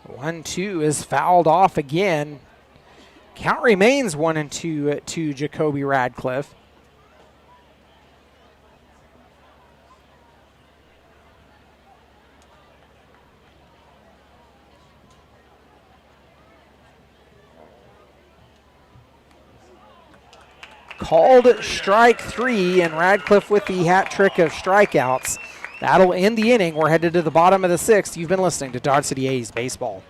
One, 2 is fouled off again. Count remains 1-2 to Jacoby Radcliffe. Called strike 3, and Radcliffe with the hat trick of strikeouts. That'll end the inning. We're headed to the bottom of the 6th. You've been listening to Dodge City A's Baseball.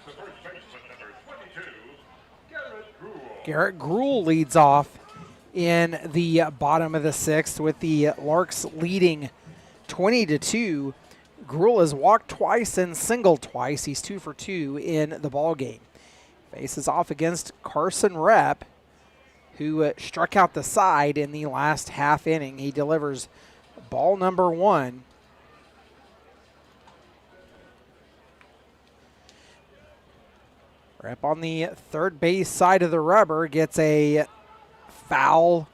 The first baseman, number 22, Garrett Gruhl. Garrett Gruhl leads off in the bottom of the 6th with the Larks leading 20-2. Gruhl has walked twice and singled twice. He's 2 for 2 in the ball game. Faces off against Carson Rep, who struck out the side in the last half inning. He delivers ball number 1. Rep on the third base side of the rubber gets a foul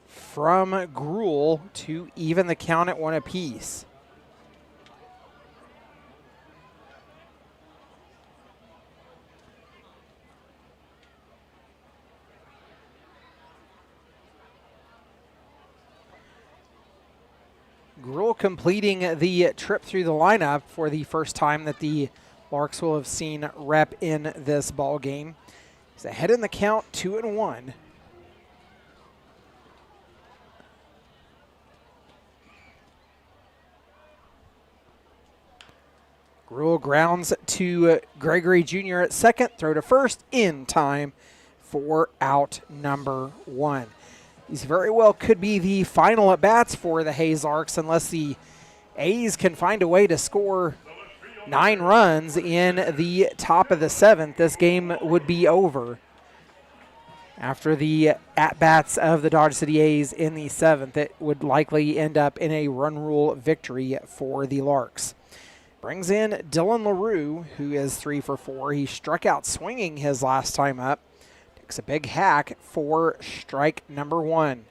from Gruhl to even the count at 1 apiece. Gruhl completing the trip through the lineup for the first time that the Larks will have seen Rep in this ball game. He's ahead in the count, 2-1. Gruhl grounds to Gregory Jr. at second, throw to first in time for out number 1. These very well could be the final at-bats for the Hayes Larks unless the A's can find a way to score 9 runs in the top of the 7th. This game would be over after the at-bats of the Dodge City A's in the 7th. It would likely end up in a run rule victory for the Larks. Brings in Dylan LaRue, who is 3 for 4. He struck out swinging his last time up. Takes a big hack for strike number 1.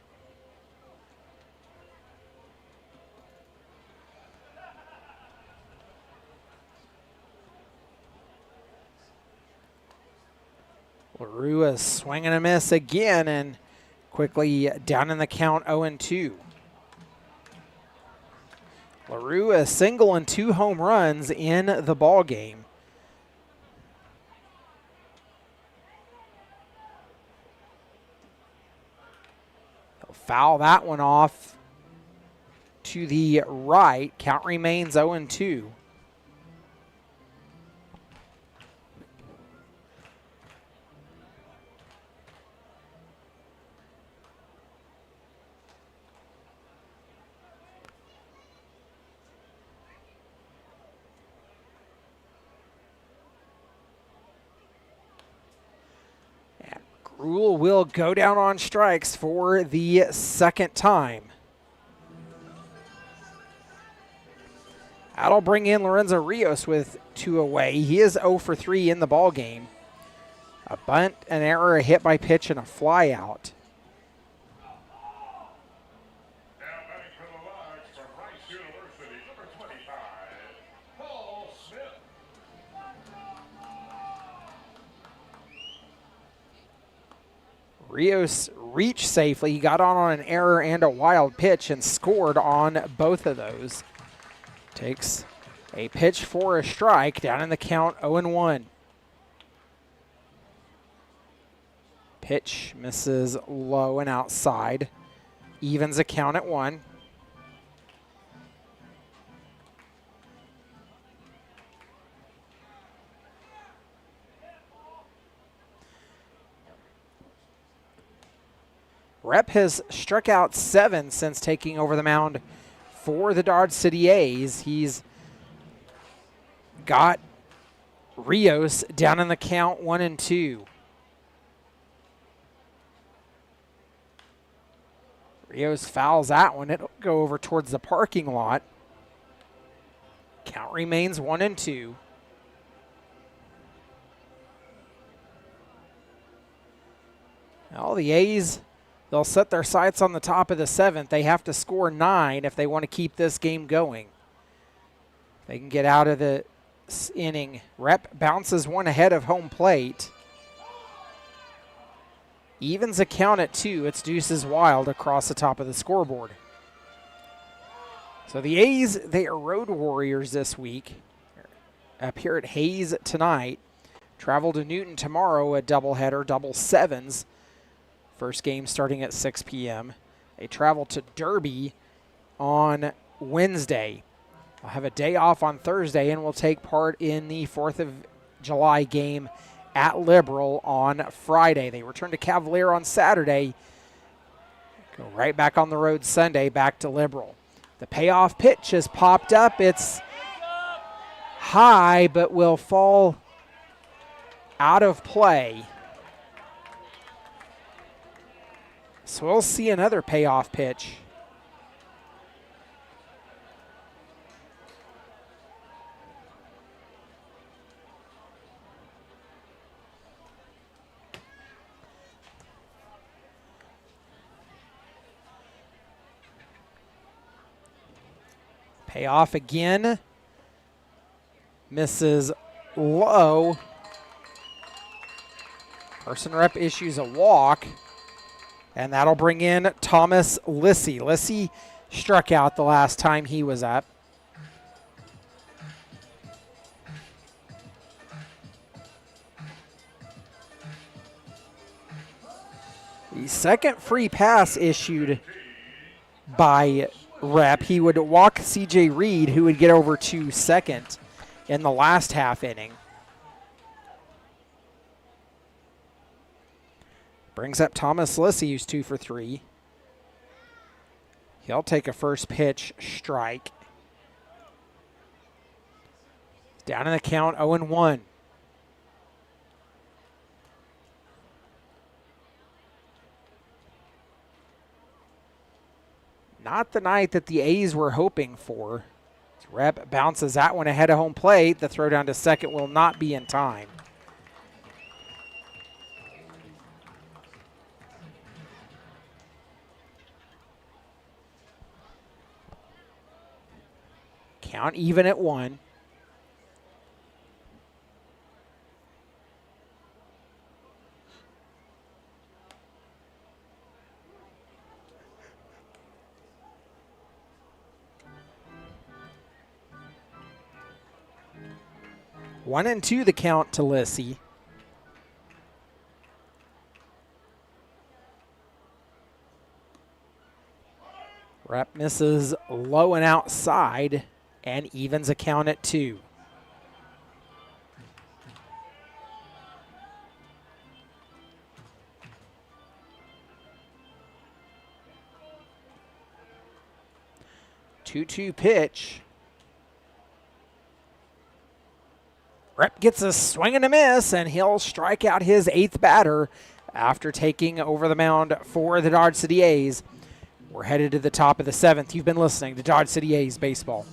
LaRue is swinging a miss again and quickly down in the count 0-2. LaRue a single and 2 home runs in the ball game. He'll foul that one off to the right. Count remains 0-2. Rule will go down on strikes for the second time. That'll bring in Lorenzo Rios with 2 away. He is 0 for 3 in the ball game. A bunt, an error, a hit by pitch, and a fly out. Now batting for the Larks from Rice University, number 25, Paul Smith. Rios reached safely. He got on an error and a wild pitch and scored on both of those. Takes a pitch for a strike, down in the count 0-1. Pitch misses low and outside. Evens a count at 1. Rep has struck out 7 since taking over the mound for the Dodge City A's. He's got Rios down in the count 1-2. Rios fouls that one. It'll go over towards the parking lot. Count remains 1-2. Now the A's, they'll set their sights on the top of the 7th. They have to score 9 if they want to keep this game going. They can get out of the inning. Rep bounces one ahead of home plate. Evens a count at 2. It's Deuces Wild across the top of the scoreboard. So the A's, they are road warriors this week. Up here at Hayes tonight. Travel to Newton tomorrow, a doubleheader, double sevens. First game starting at 6 p.m. They travel to Derby on Wednesday. They'll have a day off on Thursday and will take part in the 4th of July game at Liberal on Friday. They return to Cavalier on Saturday. Go right back on the road Sunday, back to Liberal. The payoff pitch has popped up. It's high, but will fall out of play. So we'll see another payoff pitch. Payoff again. Misses low. Person rep issues a walk. And that'll bring in Thomas Lissy. Lissy struck out the last time he was up. The second free pass issued by Rep. He would walk C.J. Reed, who would get over to second in the last half inning. Brings up Thomas Lissy, who's 2 for 3. He'll take a first pitch strike. Down in the count, 0-1. Not the night that the A's were hoping for. Rep bounces that one ahead of home plate. The throw down to second will not be in time. Count even at 1. One and 2 the count to Lissy. Rep misses low and outside and evens a count at 2. Two-two pitch. Rep gets a swing and a miss, and he'll strike out his 8th batter after taking over the mound for the Dodge City A's. We're headed to the top of the 7th. You've been listening to Dodge City A's Baseball.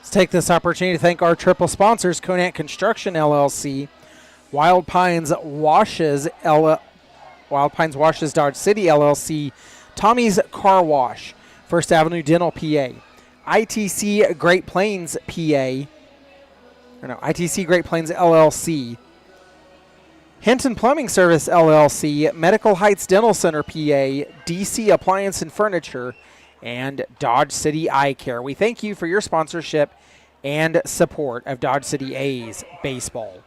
Let's take this opportunity to thank our triple sponsors, Conant Construction LLC, Wild Pines Washes Dodge City LLC, Tommy's Car Wash, First Avenue Dental PA, ITC Great Plains PA, ITC Great Plains LLC, Hinton Plumbing Service LLC, Medical Heights Dental Center PA, DC Appliance and Furniture, and Dodge City Eye Care. We thank you for your sponsorship and support of Dodge City A's Baseball.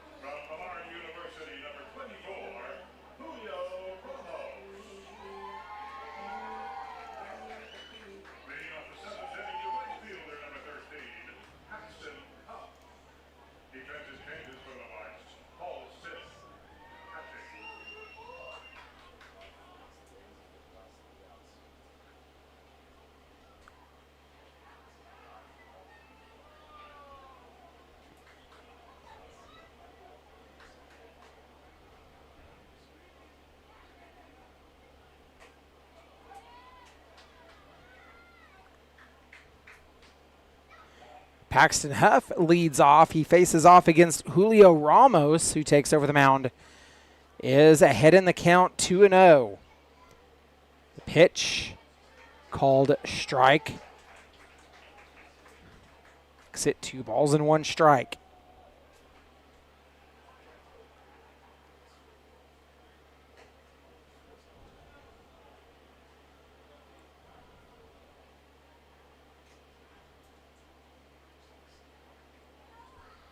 Paxton Huff leads off. He faces off against Julio Ramos, who takes over the mound. Is ahead in the count, 2-0. The pitch called strike. Exit 2 balls and 1 strike.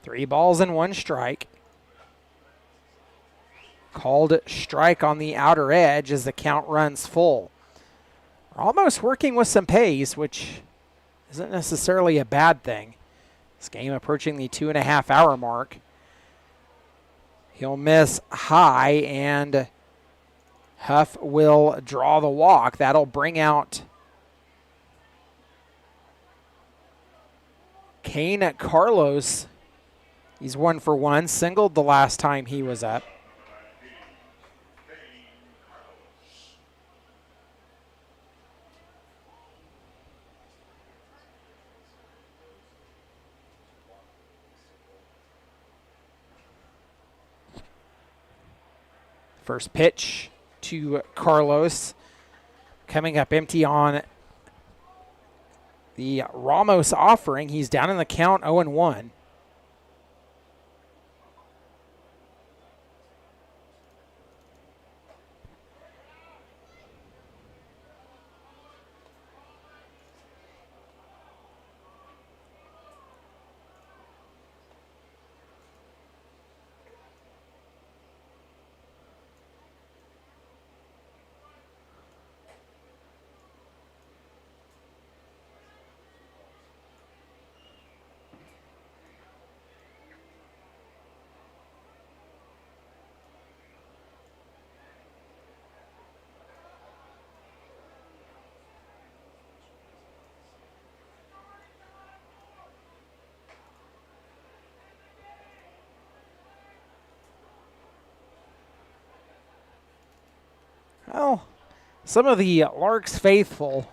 Three balls and 1 strike. Called strike on the outer edge as the count runs full. We're almost working with some pace, which isn't necessarily a bad thing. This game approaching the 2.5-hour mark. He'll miss high, and Huff will draw the walk. That'll bring out Kane Carlos He's 1 for 1, singled the last time he was up. First pitch to Carlos. Coming up empty on the Ramos offering. He's down in the count 0-1. Well, some of the Larks faithful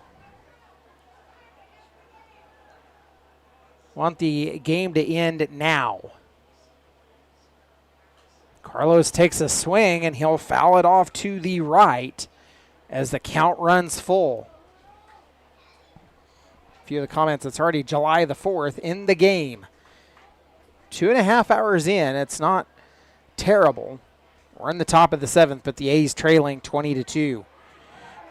want the game to end now. Carlos takes a swing, and he'll foul it off to the right as the count runs full. A few of the comments, it's already July the 4th in the game. 2.5 hours in, it's not terrible. We're in the top of the 7th, but the A's trailing 20-2.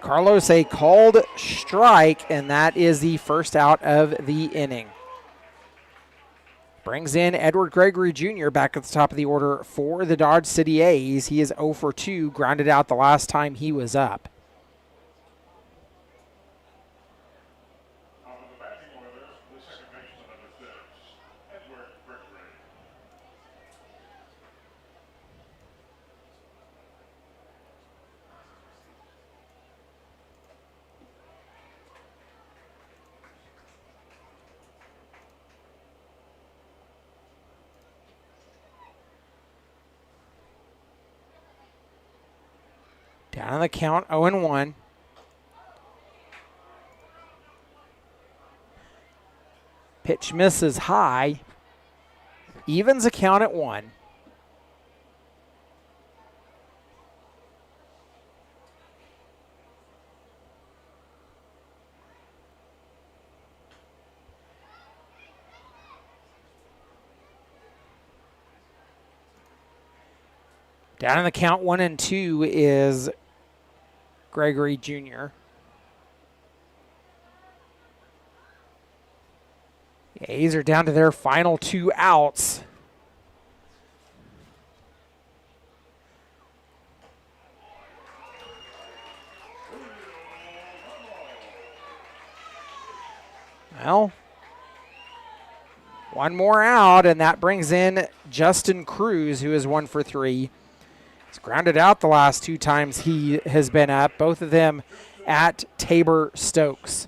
Carlos, a called strike, and that is the first out of the inning. Brings in Edward Gregory Jr. back at the top of the order for the Dodge City A's. He is 0 for 2, grounded out the last time he was up. Down on the count, 0-1. Pitch misses high. Evens a count at 1. Down on the count, 1-2 is Gregory Jr. The A's are down to their final 2 outs. Well, one more out, and that brings in Justin Cruz, who is 1 for 3. He's grounded out the last 2 times he has been up, both of them at Tabor Stokes.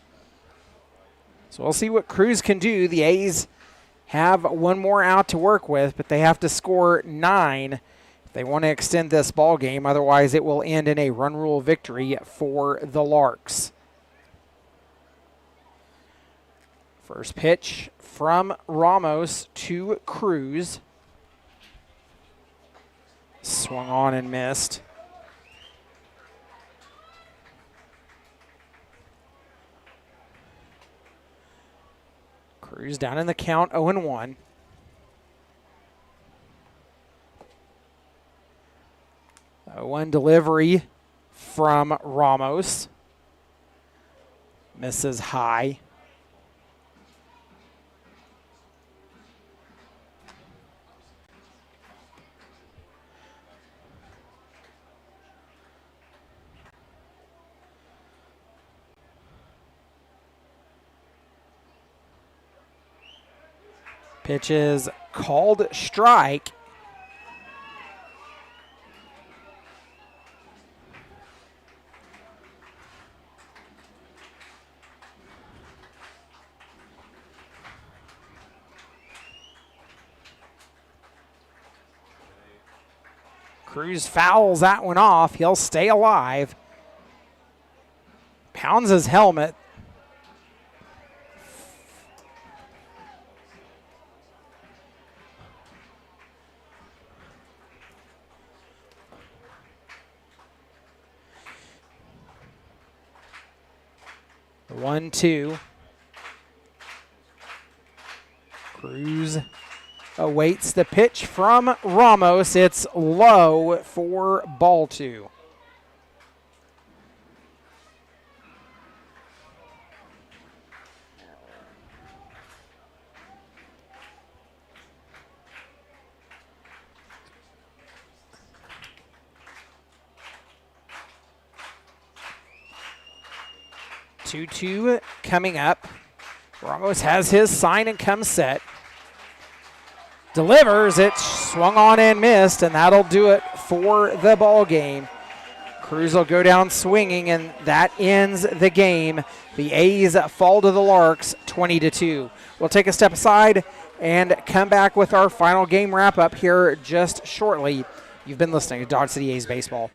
So we'll see what Cruz can do. The A's have one more out to work with, but they have to score 9 if they want to extend this ball game. Otherwise, it will end in a run rule victory for the Larks. First pitch from Ramos to Cruz. Swung on and missed. Cruz down in the count, 0-1. One delivery from Ramos. Misses high. Pitch is called strike. Cruz fouls that one off. He'll stay alive. Pounds his helmet. The 1-2. Cruz awaits the pitch from Ramos. It's low for ball 2. Two coming up. Ramos has his sign and comes set. Delivers, it swung on and missed, and that'll do it for the ball game. Cruz will go down swinging, and that ends the game. The A's fall to the Larks 20-2. We'll take a step aside and come back with our final game wrap-up here just shortly. You've been listening to Dodge City A's Baseball.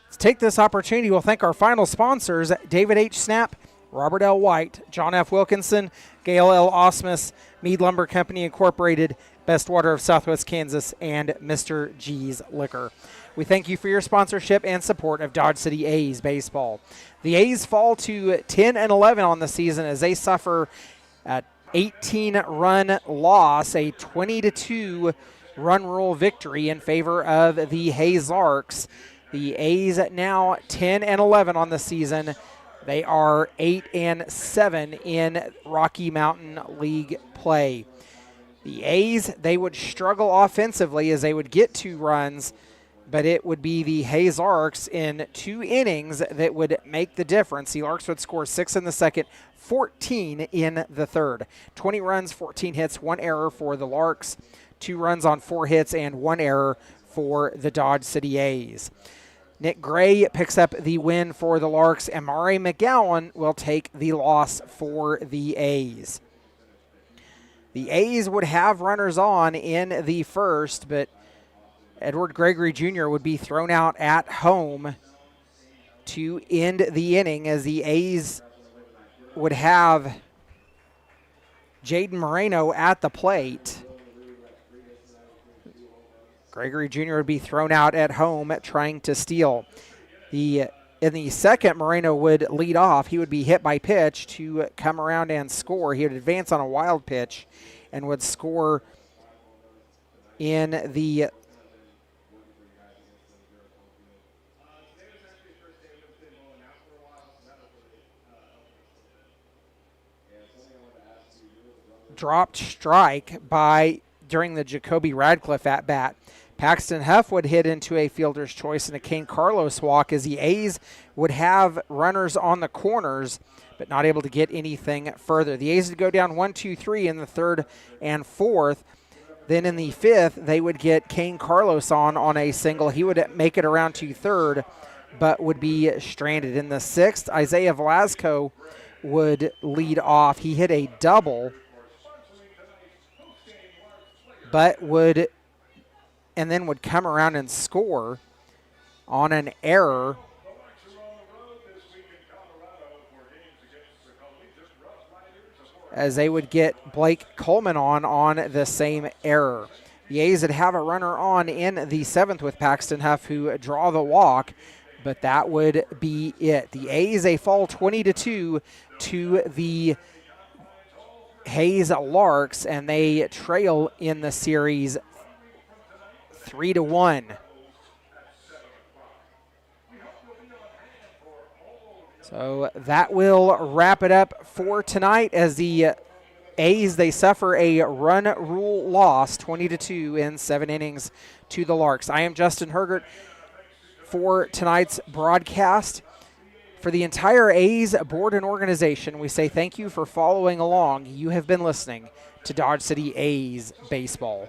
Let's take this opportunity. We'll thank our final sponsors, David H. Snap, Robert L. White, John F. Wilkinson, Gail L. Osmus, Mead Lumber Company Incorporated, Best Water of Southwest Kansas, and Mr. G's Liquor. We thank you for your sponsorship and support of Dodge City A's baseball. The A's fall to 10-11 on the season as they suffer an 18-run loss, a 20-2 run rule victory in favor of the Hayes Larks. The A's now 10-11 on the season. They are 8-7 in Rocky Mountain League play. The A's, they would struggle offensively as they would get 2 runs, but it would be the Hayes Larks in 2 innings that would make the difference. The Larks would score 6 in the second, 14 in the third. 20 runs, 14 hits, 1 error for the Larks, 2 runs on 4 hits, and 1 error for the Dodge City A's. Nick Gray picks up the win for the Larks, and Mari McGowan will take the loss for the A's. The A's would have runners on in the first, but Edward Gregory Jr. would be thrown out at home to end the inning as the A's would have Jaden Moreno at the plate. Gregory Jr. would be thrown out at home trying to steal. In the second, Moreno would lead off. He would be hit by pitch to come around and score. He would advance on a wild pitch and would score in the dropped strike during the Jacoby Radcliffe at bat. Paxton Huff would hit into a fielder's choice and a Kane Carlos walk as the A's would have runners on the corners but not able to get anything further. The A's would go down 1-2-3 in the third and fourth. Then in the fifth, they would get Kane Carlos on a single. He would make it around to third, but would be stranded. In the 6th, Isaiah Velasco would lead off. He hit a double, but would come around and score on an error, as they would get Blake Coleman on the same error. The A's would have a runner on in the 7th with Paxton Huff, who draw the walk, but that would be it. The A's, they fall 20-2 to the Hayes Larks, and they trail in the series 3-1. So that will wrap it up for tonight, as the A's, they suffer a run rule loss, 20-2 in 7 innings to the Larks. I am Justin Hergert for tonight's broadcast. For the entire A's board and organization, we say thank you for following along. You have been listening to Dodge City A's Baseball.